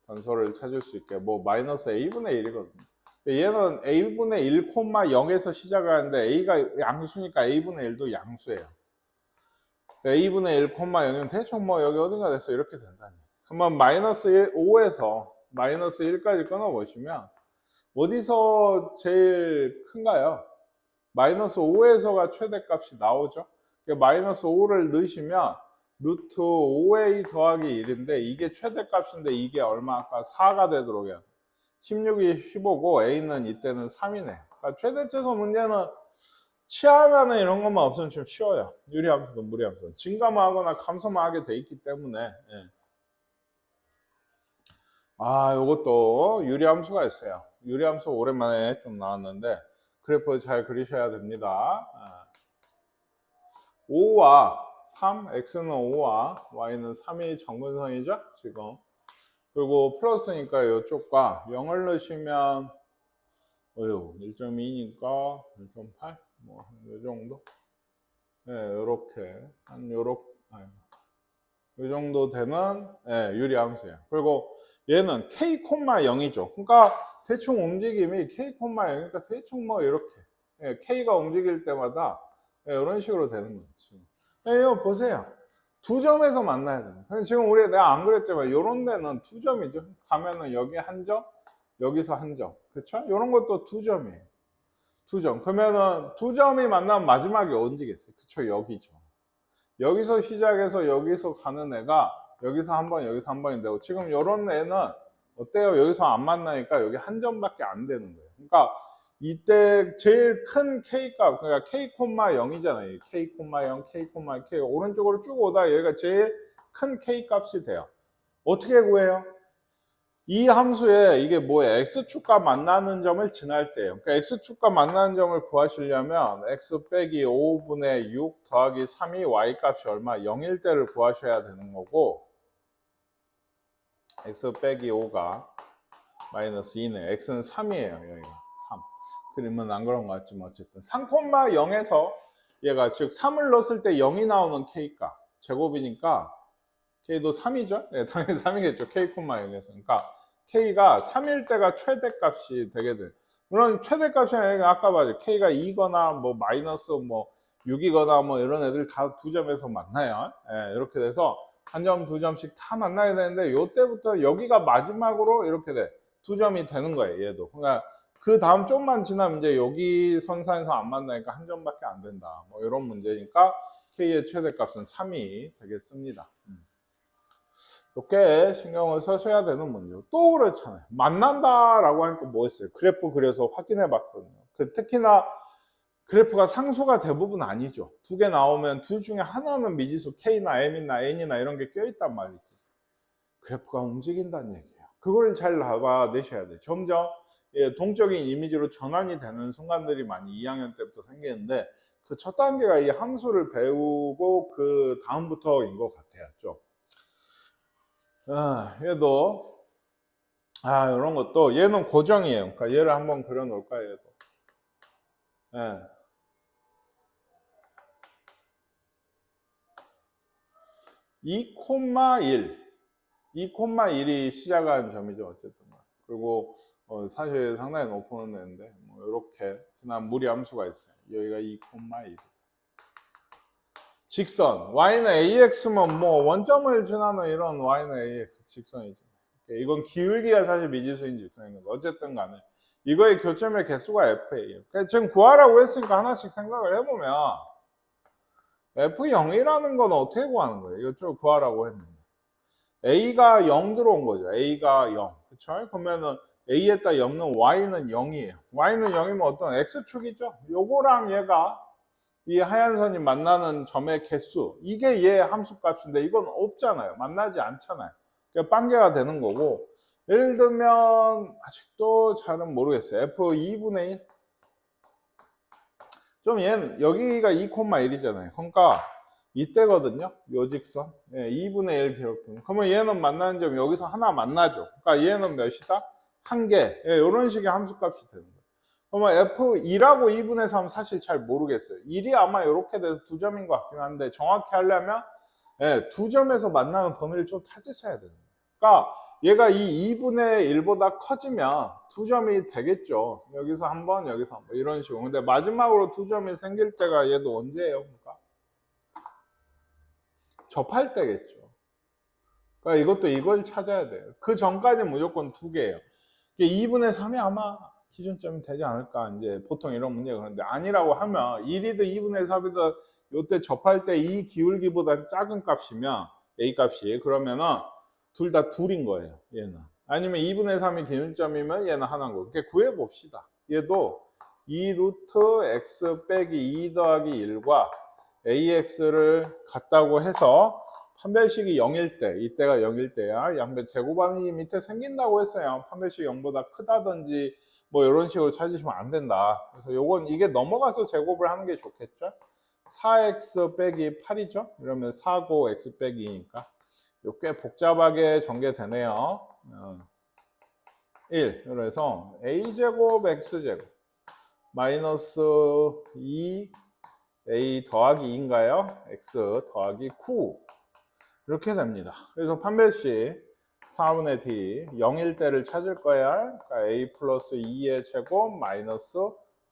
단서를 찾을 수 있게 뭐 마이너스 a분의 1이거든요. 얘는 a분의 1, 0에서 시작하는데 a가 양수니까 a분의 1도 양수예요. a분의 1, 0이면 대충 뭐 여기 어딘가 돼서 이렇게 된다니. 그러면 마이너스 5에서 마이너스 1까지 끊어보시면 어디서 제일 큰가요? 마이너스 5에서가 최대값이 나오죠. 마이너스 5를 넣으시면 루트 5a 더하기 1인데 이게 최대값인데 이게 얼마? 아까 4가 되도록 해요. 16이 15고 a는 이때는 3이네. 그러니까 최대치수 문제는 치환하는 이런 것만 없으면 좀 쉬워요. 유리함수도 무리함수. 증가만 감소만 하게 돼 있기 때문에. 예. 요것도 유리함수가 있어요. 유리함수 오랜만에 좀 나왔는데 그래프 잘 그리셔야 됩니다. 5와 3, x는 5와 y는 3이 정근선이죠, 지금. 그리고 플러스니까 이쪽과 0을 넣으시면 1.2니까 1.8? 뭐, 이 정도? 네, 요렇게. 이 정도 되는, 네, 유리함수예요. 그리고 얘는 k, 0이죠. 그러니까 대충 움직임이 k, 0이니까 대충 뭐 이렇게. 네, k가 움직일 때마다 네, 이런 식으로 되는 거예요. 네, 이거 보세요. 두 점에서 만나야 돼요. 지금 내가 안 그랬지만 이런 데는 두 점이죠. 가면은 여기 한 점, 여기서 한 점. 그쵸? 이런 것도 두 점이에요. 두 점. 그러면은 두 점이 만나면 마지막에 어디겠어요? 그쵸? 여기죠. 여기서 시작해서 여기서 가는 애가 여기서 한 번, 여기서 한 번이 되고 지금 이런 애는 어때요? 여기서 안 만나니까 여기 한 점밖에 안 되는 거예요. 그러니까 이때 제일 큰 K값, 그러니까 K, 0이잖아요. K, 0, K, K. 오른쪽으로 쭉 오다 여기가 제일 큰 K 값이 돼요. 어떻게 구해요? 이 함수에 이게 뭐예요? X축과 만나는 점을 지날 때예요. 그러니까 X축과 만나는 점을 구하시려면 X 빼기 5분의 6 더하기 3이 Y 값이 얼마? 0일 때를 구하셔야 되는 거고 X 빼기 5가 마이너스 2네. X는 3이에요. 여기가 3. 그러면 안 그런 것 같지만 어쨌든 3,0에서 얘가 즉 3을 넣었을 때 0이 나오는 K값 제곱이니까 K도 3이죠? 네, 당연히 3이겠죠. K, 0에서. 그러니까 K가 3일 때가 최대값이 되게 돼요. 물론 최대값이 아까 봐죠. K가 2거나 뭐 마이너스 뭐 6이거나 뭐 이런 애들 다 두 점에서 만나요. 네, 이렇게 돼서 한 점, 두 점씩 다 만나야 되는데 요때부터 여기가 마지막으로 이렇게 돼. 두 점이 되는 거예요. 얘도. 그러니까 그 다음 좀만 지나면 이제 여기 선상에서 안 만나니까 한 점밖에 안 된다. 뭐 이런 문제니까 K의 최대값은 3이 되겠습니다. 또 꽤 신경을 써셔야 되는 문제고 또 그렇잖아요. 만난다라고 하니까 뭐 했어요? 그래프 그려서 확인해 봤거든요. 특히나 그래프가 상수가 대부분 아니죠. 두 개 나오면 둘 중에 하나는 미지수 K나 M이나 N이나 이런 게 껴있단 말이지. 그래프가 움직인다는 얘기예요. 그걸 잘 잡아내셔야 돼요. 점점 동적인 이미지로 전환이 되는 순간들이 많이 2학년 때부터 생기는데 그 첫 단계가 이 함수를 배우고 그 다음부터인 것 같아요. 좀. 얘도 이런 것도 얘는 고정이에요. 그러니까 얘를 한번 그려 놓을까요? 얘도. 2,1 2,1이 시작하는 점이죠. 어쨌든. 그리고 사실 상당히 높은 애인데 뭐 이렇게 지난 무리함수가 있어요. 여기가 2,1 직선 y는 ax면 뭐 원점을 지나는 이런 y는 ax 직선이죠. 이건 기울기가 사실 미지수인 직선인 거죠. 어쨌든 간에 이거의 교점의 개수가 f예요. 지금 구하라고 했으니까 하나씩 생각을 해보면 f0이라는 건 어떻게 구하는 거예요? 이거 쭉 구하라고 했는데 a가 0 들어온 거죠. a가 0. 그쵸? 그러면은 a에다 0는 y는 0이에요. y는 0이면 어떤 x축이죠. 요거랑 얘가 이 하얀 선이 만나는 점의 개수 이게 얘 함수값인데 이건 없잖아요. 만나지 않잖아요. 그러니까 빵개가 되는 거고 예를 들면 아직도 잘은 모르겠어요. f2분의 1 좀 얘는 여기가 2,1이잖아요. 그러니까 이때거든요. 요 직선 2분의 1 기록되면 그러면 얘는 만나는 점 여기서 하나 만나죠. 그러니까 얘는 몇이다? 1개 이런 식의 함수값이 되는 거예요. 그러면 F2라고 2분의 3 사실 잘 모르겠어요. 1이 아마 이렇게 돼서 두 점인 것 같긴 한데 정확히 하려면 두 점에서 만나는 범위를 좀 찾으셔야 돼요. 그러니까 얘가 이 2분의 1보다 커지면 두 점이 되겠죠. 여기서 한 번, 여기서 한 번 이런 식으로. 근데 마지막으로 두 점이 생길 때가 얘도 언제예요? 그러니까 접할 때겠죠. 그러니까 이것도 이걸 찾아야 돼요. 그 전까지는 무조건 두 개예요. 2분의 3이 아마 기준점이 되지 않을까. 이제 보통 이런 문제가 그런데 아니라고 하면 1이든 2분의 3이든 이때 접할 때 이 기울기보다 작은 값이면 A 값이 그러면은 둘 다 둘인 거예요. 얘는. 아니면 2분의 3이 기준점이면 얘는 하나인 거예요. 그러니까 구해봅시다. 얘도 2 루트 x 빼기 2 더하기 1과 ax를 같다고 해서 판별식이 0일 때, 이때가 0일 때야 양변 제곱함이 밑에 생긴다고 했어요. 판별식 0보다 크다든지 뭐 이런 식으로 찾으시면 안 된다. 그래서 요건 이게 넘어가서 제곱을 하는 게 좋겠죠. 4x 빼기 8이죠. 이러면 4고 x 빼기 2니까 꽤 복잡하게 전개되네요. 1. 그래서 a제곱 x제곱 마이너스 2 a 더하기 2인가요? x 더하기 9 이렇게 됩니다. 그래서 판별식 4분의 d 0일 때를 찾을 거야. 그러니까 a 플러스 2의 제곱 마이너스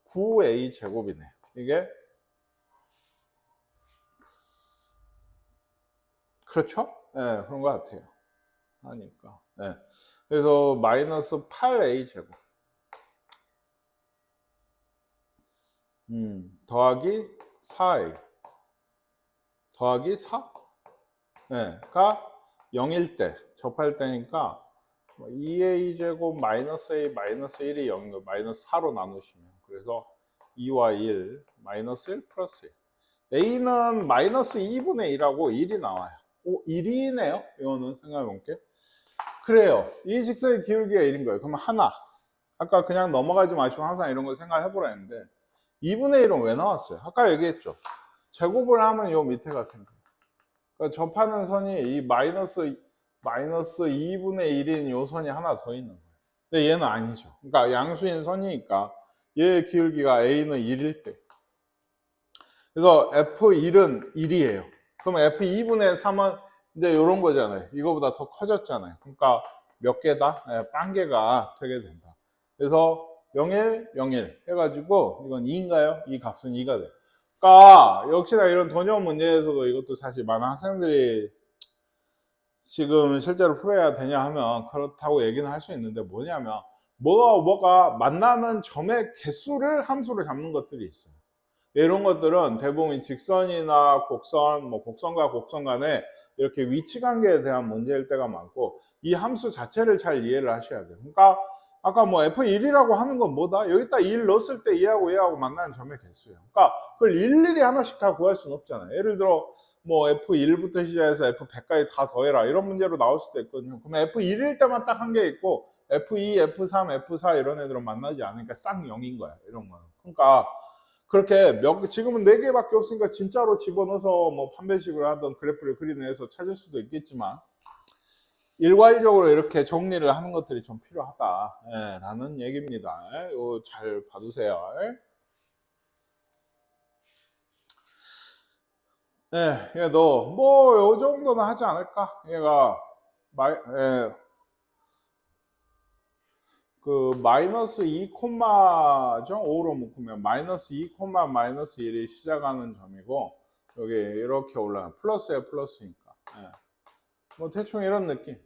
9a 제곱이네요. 이게 그렇죠? 네, 그런 것 같아요. 하니까. 네. 그래서 마이너스 8a 제곱 더하기 4a 더하기 4? 네, 가 0일 때 접할 때니까 2a 제곱 마이너스 a 마이너스 1이 0인 거 마이너스 4로 나누시면 그래서 2와 1 마이너스 1 플러스 1 a는 마이너스 2분의 1하고 1이 나와요. 오, 1이네요. 이거는 생각해볼게. 그래요. 이 직선의 기울기가 1인 거예요. 그러면 하나. 아까 그냥 넘어가지 마시고 항상 이런 거 생각해보라 했는데 2분의 1은 왜 나왔어요? 아까 얘기했죠. 제곱을 하면 요 밑에가 생겨요. 그러니까 접하는 선이 이 마이너스 2분의 1인 요 선이 하나 더 있는 거예요. 근데 얘는 아니죠. 그러니까 양수인 선이니까 얘의 기울기가 a는 1일 때. 그래서 f1은 1이에요. 그럼 f2분의 3은 이제 이런 거잖아요. 이거보다 더 커졌잖아요. 그러니까 몇 개다? 네, 빵개가 되게 된다. 그래서 01, 01 해가지고 이건 2인가요? 이 값은 2가 돼요. 그러니까 역시나 이런 도형 문제에서도 이것도 사실 많은 학생들이 지금 실제로 풀어야 되냐 하면 그렇다고 얘기는 할 수 있는데 뭐냐면 뭐가 만나는 점의 개수를 함수로 잡는 것들이 있어요. 이런 것들은 대부분 직선이나 곡선, 뭐 곡선과 곡선 간에 이렇게 위치 관계에 대한 문제일 때가 많고 이 함수 자체를 잘 이해를 하셔야 돼요. 그러니까 아까 뭐 F1이라고 하는 건 뭐다? 여기다 1 넣었을 때 얘하고 얘하고 만나는 점의 개수예요. 그러니까 그걸 일일이 하나씩 다 구할 수는 없잖아요. 예를 들어 뭐 F1부터 시작해서 F100까지 다 더해라 이런 문제로 나올 수도 있거든요. 그러면 F1일 때만 딱 한 개 있고 F2, F3, F4 이런 애들은 만나지 않으니까 싹 0인 거야. 이런 거는. 그러니까 그렇게 지금은 4개밖에 없으니까 진짜로 집어넣어서 뭐 판별식을 하던 그래프를 그리내서 찾을 수도 있겠지만 일괄적으로 이렇게 정리를 하는 것들이 좀 필요하다 라는 얘기입니다. 이거 잘 봐두세요. 얘도 뭐 요 정도는 하지 않을까? 얘가 그 마이너스 2 콤마죠. 5로 묶으면 마이너스 2 콤마 마이너스 1이 시작하는 점이고 여기 이렇게 올라가요. 플러스에 플러스니까. 뭐 대충 이런 느낌.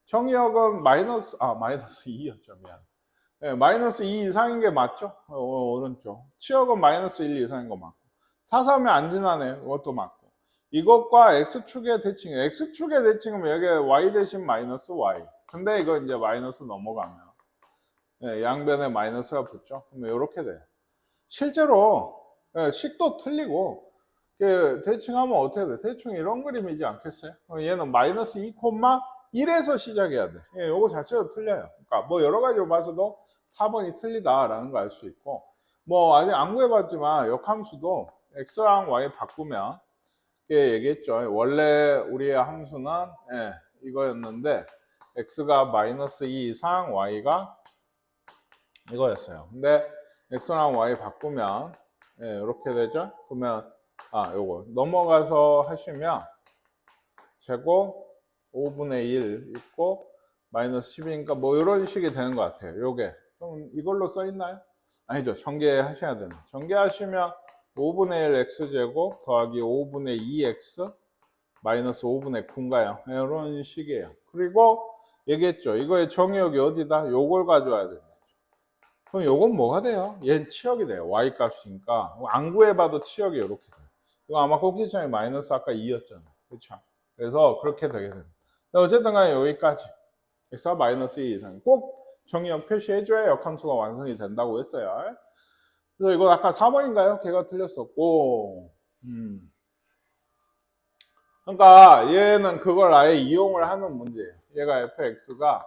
정의역은 마이너스 2였죠. 미안. 마이너스 2 이상인 게 맞죠? 오른쪽. 치역은 마이너스 1 이상인 거 맞고. 4, 3이 안 지나네. 이것도 맞고. 이것과 x축의 대칭. x축의 대칭은 여기 y 대신 마이너스 y. 근데 이거 이제 마이너스 넘어가면 양변에 마이너스가 붙죠. 그러면 이렇게 돼요. 실제로 식도 틀리고 대칭하면 어떻게 돼? 대충 이런 그림이지 않겠어요? 얘는 마이너스 2, 1에서 시작해야 돼. 요거 자체가 틀려요. 그러니까 뭐 여러 가지로 봐서도 4번이 틀리다라는 걸 알 수 있고 뭐 아직 안 구해봤지만 역함수도 x랑 y 바꾸면 얘기했죠. 원래 우리의 함수는 이거였는데 x가 마이너스 2 이상 y가 이거였어요. 근데 x랑 y 바꾸면 이렇게 되죠. 그러면 요거 넘어가서 하시면 제곱 5분의 1 있고 마이너스 10이니까 뭐 이런 식이 되는 것 같아요. 요게 그럼 이걸로 써 있나요? 아니죠. 전개하셔야 되는. 전개하시면 5분의 1 x제곱 더하기 5분의 2x 마이너스 5분의 9인가요? 이런 식이에요. 그리고 얘기했죠. 이거의 정의역이 어디다? 요걸 가져와야 된다. 그럼 요건 뭐가 돼요? 얘는 치역이 돼요. y 값이니까. 안 구해봐도 치역이 이렇게 돼요. 이거 아마 꼭지점이 마이너스 아까 2였잖아요. 그렇죠? 그래서 그렇게 되게 됩니다. 어쨌든 간에 여기까지. x가 마이너스 2 이상. 꼭 정의역 표시해줘야 역함수가 완성이 된다고 했어요. 그래서 이건 아까 4번인가요? 걔가 틀렸었고. 그러니까 얘는 그걸 아예 이용을 하는 문제예요. 얘가 fx가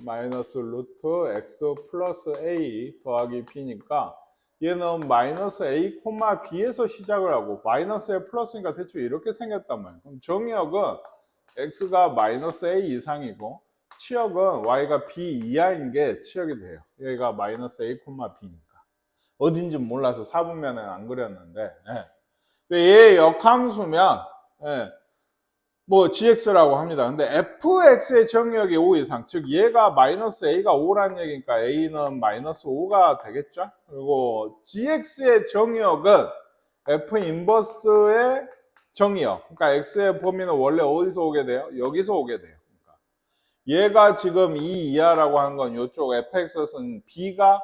마이너스 루트 x 플러스 a 더하기 b니까 얘는 마이너스 a, b에서 시작을 하고 마이너스에 플러스니까 대충 이렇게 생겼단 말이에요. 그럼 정의역은 x가 마이너스 a 이상이고 치역은 y가 b 이하인 게 치역이 돼요. 여기가 마이너스 a, b니까. 어딘지 몰라서 4분면에는 안 그렸는데 얘 역함수면 뭐 gx라고 합니다. 근데 fx의 정의역이 5 이상, 즉 얘가 마이너스 a가 5라는 얘기니까 a는 마이너스 5가 되겠죠. 그리고 gx의 정의역은 f 인버스의 정의역, 그러니까 x의 범위는 원래 어디서 오게 돼요? 여기서 오게 돼요. 그러니까 얘가 지금 2 이하라고 한 건 이쪽 fx는 b가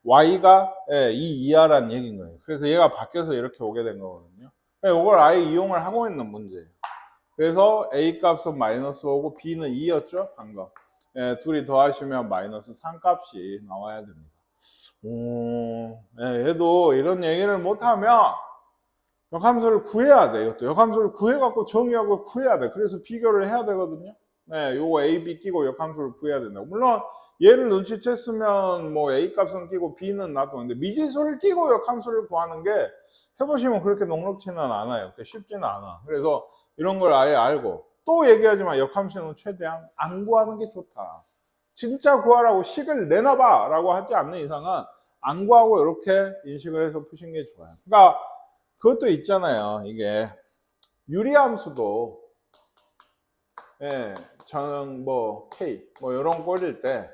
y가 2 이하라는 얘기인 거예요. 그래서 얘가 바뀌어서 이렇게 오게 된 거거든요. 이걸 아예 이용을 하고 있는 문제예요. 그래서 A 값은 마이너스 5고 B는 2였죠 방금. 둘이 더하시면 마이너스 3 값이 나와야 됩니다. 얘도 이런 얘기를 못하면 역함수를 구해야 돼요. 또 역함수를 구해갖고 정의역을 구해야 돼. 그래서 비교를 해야 되거든요. 요거 A, B 끼고 역함수를 구해야 된다고. 물론 얘를 눈치챘으면 뭐 A 값은 끼고 B는 놔두는데 미지수를 끼고 역함수를 구하는 게 해보시면 그렇게 녹록지는 않아요. 쉽지는 않아. 그래서 이런 걸 아예 알고 또 얘기하지만 역함수는 최대한 안 구하는 게 좋다. 진짜 구하라고 식을 내놔봐 라고 하지 않는 이상은 안 구하고 이렇게 인식을 해서 푸신 게 좋아요. 그러니까 그것도 있잖아요. 이게 유리함수도 저는 뭐 K 뭐 이런 꼴일 때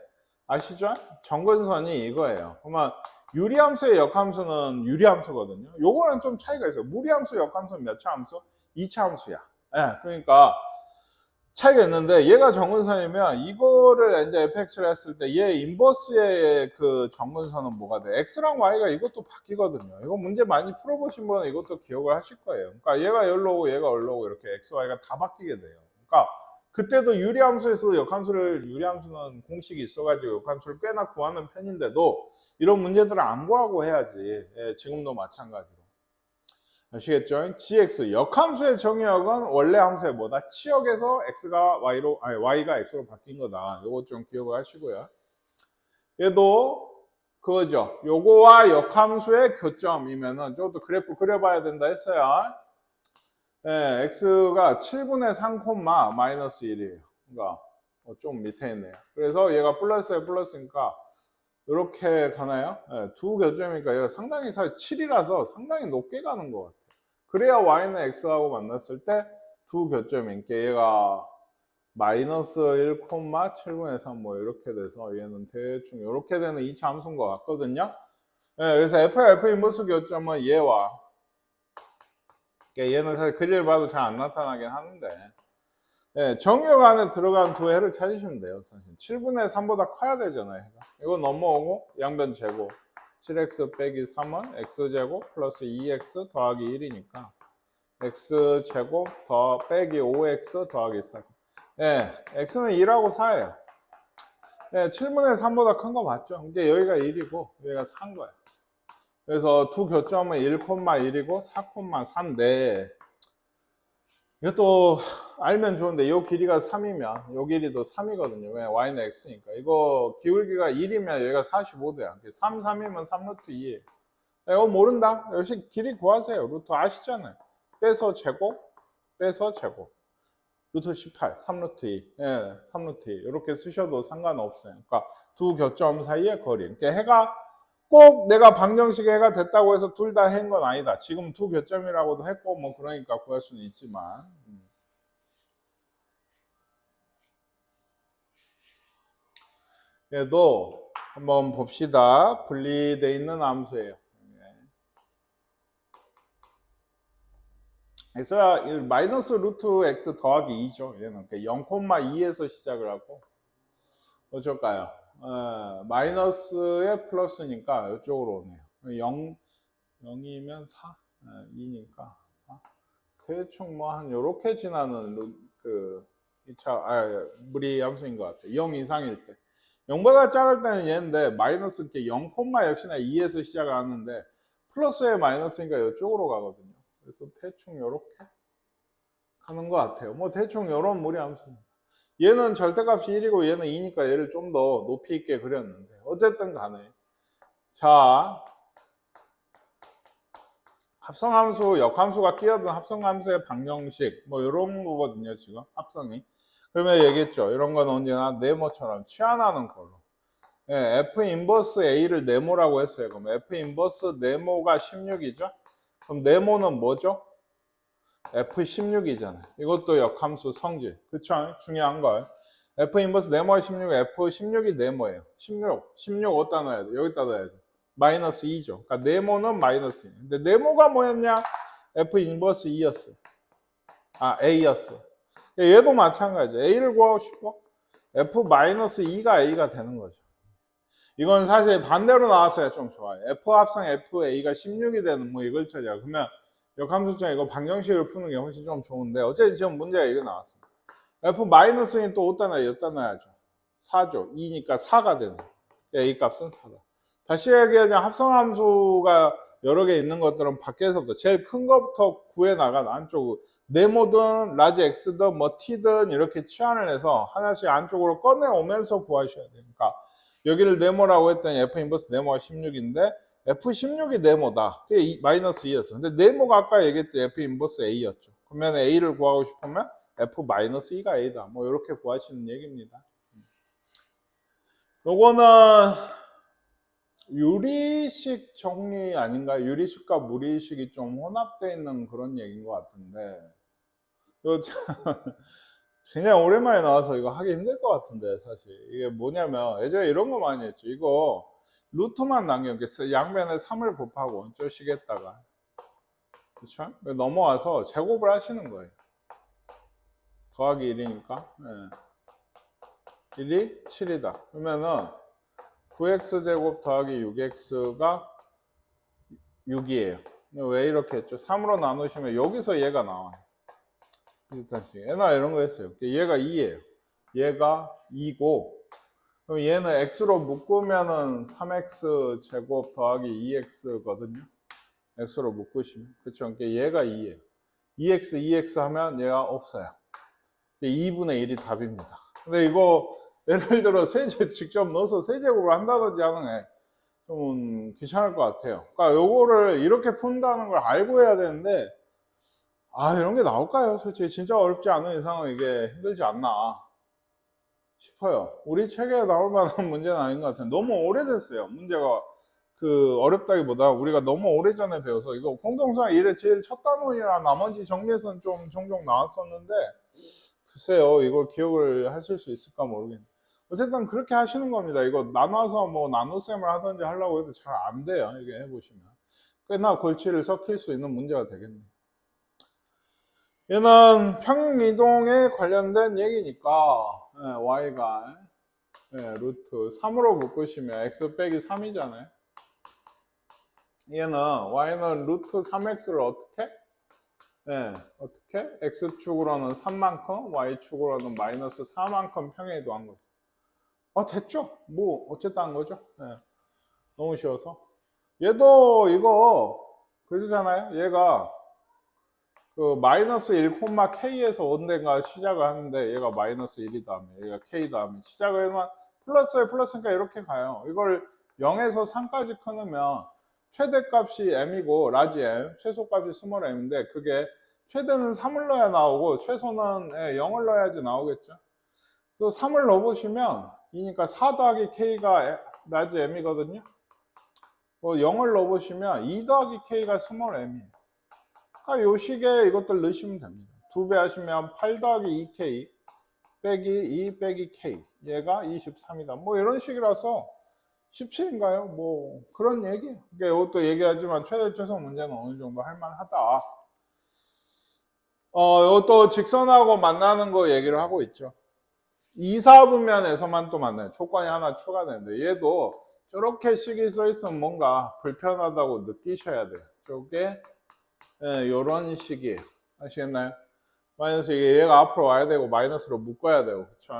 아시죠? 정근선이 이거예요. 그러면 유리함수의 역함수는 유리함수거든요. 요거는 좀 차이가 있어요. 무리함수 역함수는 몇 차 함수? 2차 함수야. 그러니까 차이가 있는데 얘가 정근선이면 이거를 이제 fx를 했을 때 얘 인버스의 그 정근선은 뭐가 돼? x랑 y가 이것도 바뀌거든요. 이거 문제 많이 풀어보신 분은 이것도 기억을 하실 거예요. 그러니까 얘가 여기로 오고 얘가 여기로 오고 이렇게 x, y가 다 바뀌게 돼요. 그러니까 그때도 유리함수에서도 역함수를 유리함수는 공식이 있어가지고 역함수를 꽤나 구하는 편인데도 이런 문제들을 안 구하고 해야지. 지금도 마찬가지로. 아시겠죠? gx 역함수의 정의역은 원래 함수의 뭐다? 치역에서 x가 y로 아니 y가 x로 바뀐 거다. 요거 좀 기억을 하시고요. 얘도 그거죠. 요거와 역함수의 교점이면은 저것도 그래프 그려봐야 된다 했어요. x가 7분의 3, 마이너스 1이에요. 그러니까 좀 밑에 있네요. 그래서 얘가 플러스에 플러스니까 이렇게 가나요? 두 교점이니까 얘가 상당히 사실 7이라서 상당히 높게 가는 것 같아요. 그래야 y는 x하고 만났을 때 두 교점이니까 얘가 마이너스 1, 7분의 3 뭐 이렇게 돼서 얘는 대충 이렇게 되는 2차 함수인 것 같거든요. 그래서 f 인버스 교점은 얘와 얘는 사실 그림을 봐도 잘 안 나타나긴 하는데 정의역 안에 들어간 두 해를 찾으시면 돼요. 사실 7분의 3보다 커야 되잖아요. 이거 넘어오고 양변 제곱 7x 빼기 3은 x제곱 플러스 2x 더하기 1이니까 x제곱 더 빼기 5x 더하기 4. x는 2하고 4예요. 7분의 3보다 큰 거 맞죠? 이제 여기가 1이고 여기가 4인 거야. 그래서 두 교점은 1,1이고 4,3인데 이것도 알면 좋은데 이 길이가 3이면 이 길이도 3이거든요. 왜? y는 x니까. 이거 기울기가 1이면 여기가 45도야. 3, 3이면 3루트 2예요. 이거 모른다? 역시 길이 구하세요. 루트 아시잖아요. 빼서 제곱, 빼서 제곱. 루트 18, 3루트 2. 3루트 2. 이렇게 쓰셔도 상관없어요. 그러니까 두 교점 사이의 거리. 그러니까 해가 꼭 내가 방정식의 해가 됐다고 해서 둘 다 해인 건 아니다. 지금 두 교점이라고도 했고 뭐 그러니까 구할 수는 있지만 얘도 한번 봅시다. 분리되어 있는 함수예요. x가 마이너스 루트 x 더하기 2죠. 얘는 0,2에서 시작을 하고 어쩔까요? 마이너스에 플러스니까 이쪽으로 오네요. 0이면 4, 2니까 4. 대충 뭐 한 요렇게 지나는 그 2차 무리 함수인 것 같아요. 0 이상일 때. 0보다 작을 때는 얘인데 마이너스 이렇게 0, 역시나 2에서 시작을 하는데 플러스에 마이너스니까 이쪽으로 가거든요. 그래서 대충 이렇게 하는 것 같아요. 뭐 대충 이런 무리함수입니다. 얘는 절대값이 1이고 얘는 2니까 얘를 좀 더 높이 있게 그렸는데 어쨌든 간에 자 합성함수, 역함수가 끼어든 합성함수의 방정식 뭐 이런 거거든요. 지금 합성이. 그러면 얘기했죠. 이런 건 언제나 네모처럼 취한하는 걸로. 예, F 인버스 A를 네모라고 했어요. 그럼 F 인버스 네모가 16이죠. 그럼 네모는 뭐죠? F16이잖아요. 이것도 역함수 성질. 그쵸? 중요한 걸. F 인버스 네모가 16, F16이 네모예요. 16 어디다 넣어야 돼? 여기다 넣어야 돼. 마이너스 2죠. 그러니까 네모는 마이너스 2. 근데 네모가 뭐였냐? F 인버스 2였어요. 아, A였어요. 얘도 마찬가지죠. A를 구하고 싶어? F 마이너스 2가 A가 되는 거죠. 이건 사실 반대로 나왔어야 좀 좋아요. F 합성 FA가 16이 되는 뭐 이걸 쳐자. 그러면 역함수증 이거 방정식을 푸는 게 훨씬 좀 좋은데 어쨌든 지금 문제가 이거 나왔습니다. F 마이너스는 또 어디다 놔요? 여기다 놔야죠. 4죠. 2니까 4가 되는. A 값은 4다. 다시 얘기하자면 합성함수가 여러 개 있는 것들은 밖에서부터 제일 큰 것부터 구해 나가는 안쪽으로 네모든 라지 X든 뭐 T든 이렇게 치환을 해서 하나씩 안쪽으로 꺼내오면서 구하셔야 되니까 여기를 네모라고 했더니 F 인버스 네모가 16인데 F16이 네모다. 그게 마이너스 2였어. 근데 네모가 아까 얘기했듯이 F 인버스 A였죠. 그러면 A를 구하고 싶으면 F 마이너스 2가 A다. 뭐 이렇게 구하시는 얘기입니다. 요거는 유리식 정리 아닌가? 유리식과 무리식이 좀 혼합되어 있는 그런 얘기인 것 같은데 이거 그냥 오랜만에 나와서 이거 하기 힘들 것 같은데 사실 이게 뭐냐면 예전에 이런 거 많이 했죠. 이거 루트만 남겨놓겠어요. 양변에 3을 곱하고 쪼시겠다가 그렇죠? 넘어와서 제곱을 하시는 거예요. 더하기 1이니까 네. 1이 7이다. 그러면은 9x제곱 더하기 6x가 6이에요. 왜 이렇게 했죠? 3으로 나누시면 여기서 얘가 나와요. 비슷하시. 옛날에 이런 거 했어요. 얘가 2예요. 얘가 2고 그럼 얘는 x로 묶으면은 3x 제곱 더하기 2x거든요. x로 묶으시면 그렇죠. 얘가 2예요. 2x, 2x 하면 얘가 없어요. 2분의 1이 답입니다. 근데 이거 예를 들어 세제 직접 넣어서 세제곱을 한다든지 하는 게 좀 귀찮을 것 같아요. 그러니까 요거를 이렇게 푼다는 걸 알고 해야 되는데 이런 게 나올까요? 솔직히 진짜 어렵지 않은 이상은 이게 힘들지 않나 싶어요. 우리 책에 나올 만한 문제는 아닌 것 같아요. 너무 오래됐어요. 문제가 어렵다기보다 우리가 너무 오래전에 배워서 이거 공동수학 1의 제일 첫 단원이나 나머지 정리에서는 좀 종종 나왔었는데 글쎄요, 이걸 기억을 하실 수 있을까 모르겠네요. 어쨌든 그렇게 하시는 겁니다. 이거 나눠서 뭐 나눗셈을 하든지 하려고 해도 잘 안 돼요. 이게 해보시면. 꽤나 골치를 썩힐 수 있는 문제가 되겠네요. 얘는 평행이동에 관련된 얘기니까 y가 루트 3으로 묶으시면 x 빼기 3이잖아요. 얘는 y는 루트 3x를 어떻게? 어떻게? x축으로는 3만큼, y축으로는 마이너스 4만큼 평행이동한 거죠. 됐죠? 뭐 어쨌든 한 거죠. 너무 쉬워서. 얘도 이거 그러잖아요. 얘가 마이너스 1, k에서 온데가 시작을 하는데 얘가 마이너스 1이 다음에 얘가 k 다음에 시작을 해서 플러스에 플러스니까 이렇게 가요. 이걸 0에서 3까지 끊으면 최대값이 m이고 라지 m, 최소값이 스몰 m인데 그게 최대는 3을 넣어야 나오고 최소는 0을 넣어야지 나오겠죠. 또 3을 넣어보시면 2니까 4 더하기 k가 라지 m이거든요. 0을 넣어보시면 2 더하기 k가 스몰 m이에요. 요 식에 이것들 넣으시면 됩니다. 2배 하시면 8 더하기 2k 빼기 2 빼기 k 얘가 23이다. 뭐 이런 식이라서 17인가요? 뭐 그런 얘기. 그러니까 이것도 얘기하지만 최대 최소 문제는 어느 정도 할만하다. 이것도 직선하고 만나는 거 얘기를 하고 있죠. 이사분면에서만 또 만나요. 조건이 하나 추가되는데 얘도 저렇게 식이 써 있으면 뭔가 불편하다고 느끼셔야 돼요. 저게 요런 식이에요. 아시겠나요? 마이너스 얘가 앞으로 와야 되고 마이너스로 묶어야 되고 그쵸?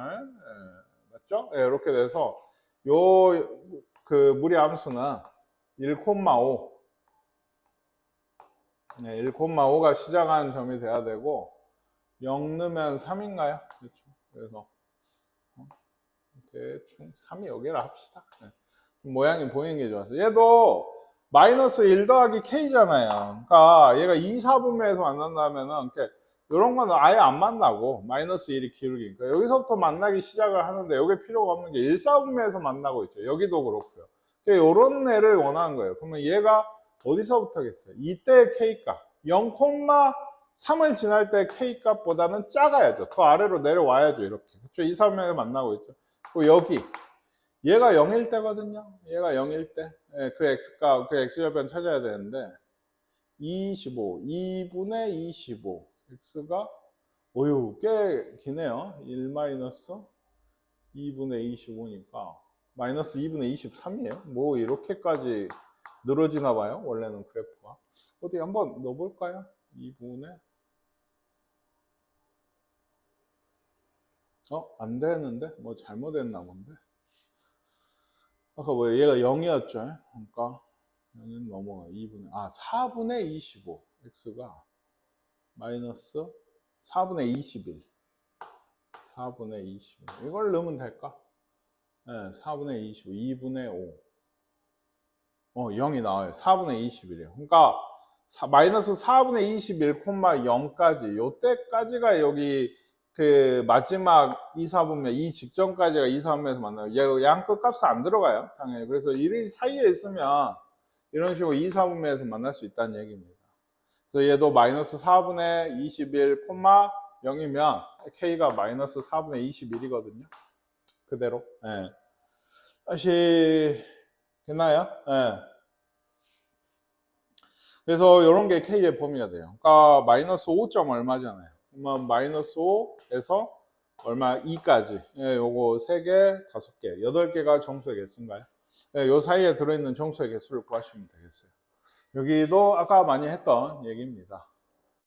맞죠? 이렇게 돼서 요 그 무리 함수는 1,5 네, 1,5가 시작하는 점이 돼야 되고 0 넣으면 3인가요? 그렇죠. 그래서 대충 3이 여기라 합시다. 네. 모양이 보이는 게 좋아서 얘도 마이너스 1 더하기 k잖아요. 그러니까 얘가 2, 4분면에서 만난다면은 이런 거는 아예 안 만나고 마이너스 1이 기울기니까 여기서부터 만나기 시작을 하는데 여기 필요가 없는 게 1, 4분면에서 만나고 있죠. 여기도 그렇고요. 이런 애를 원하는 거예요. 그러면 얘가 어디서부터겠어요? 이때 k값 0,3을 지날 때 k값보다는 작아야죠. 더 아래로 내려와야죠. 이렇게. 그렇죠? 2, 4분면에서 만나고 있죠. 그리고 여기 얘가 0일 때거든요. 얘가 0일 때. 예, 그 x값, 그 x절편 찾아야 되는데 25, 2분의 25. x가 오유 꽤 기네요. 1 마이너스 2분의 25니까 마이너스 2분의 23이에요. 뭐 이렇게까지 늘어지나 봐요. 원래는 그래프가. 어디 한번 넣어볼까요? 2분의 안 되는데? 뭐 잘못했나 본데? 아까 뭐 얘가 0이었죠. 그러니까 0은 넘어가 2분의 4분의 25 x가 마이너스 4분의 21 4분의 21 이걸 넣으면 될까? 네, 4분의 25 2분의 5 0이 나와요. 4분의 21이에요. 그러니까 마이너스 4분의 21, 0까지 요때까지가 여기 그 마지막 2, 4분면 이 직전까지가 2, 4분면에서 만나요. 얘 양끝 값은 안 들어가요. 당연히. 그래서 이 사이에 있으면 이런 식으로 2, 4분면에서 만날 수 있다는 얘기입니다. 그래서 얘도 마이너스 4분의 21, 0이면 k가 마이너스 4분의 21이거든요. 그대로. 네. 다시 됐나요? 네. 그래서 이런 게 k의 범위가 돼요. 그러니까 마이너스 5점 얼마잖아요. 그러면 마이너스 5에서 얼마 2까지. 예, 요거 3개, 5개, 8개가 정수의 개수인가요? 예, 요 사이에 들어있는 정수의 개수를 구하시면 되겠어요. 여기도 아까 많이 했던 얘기입니다.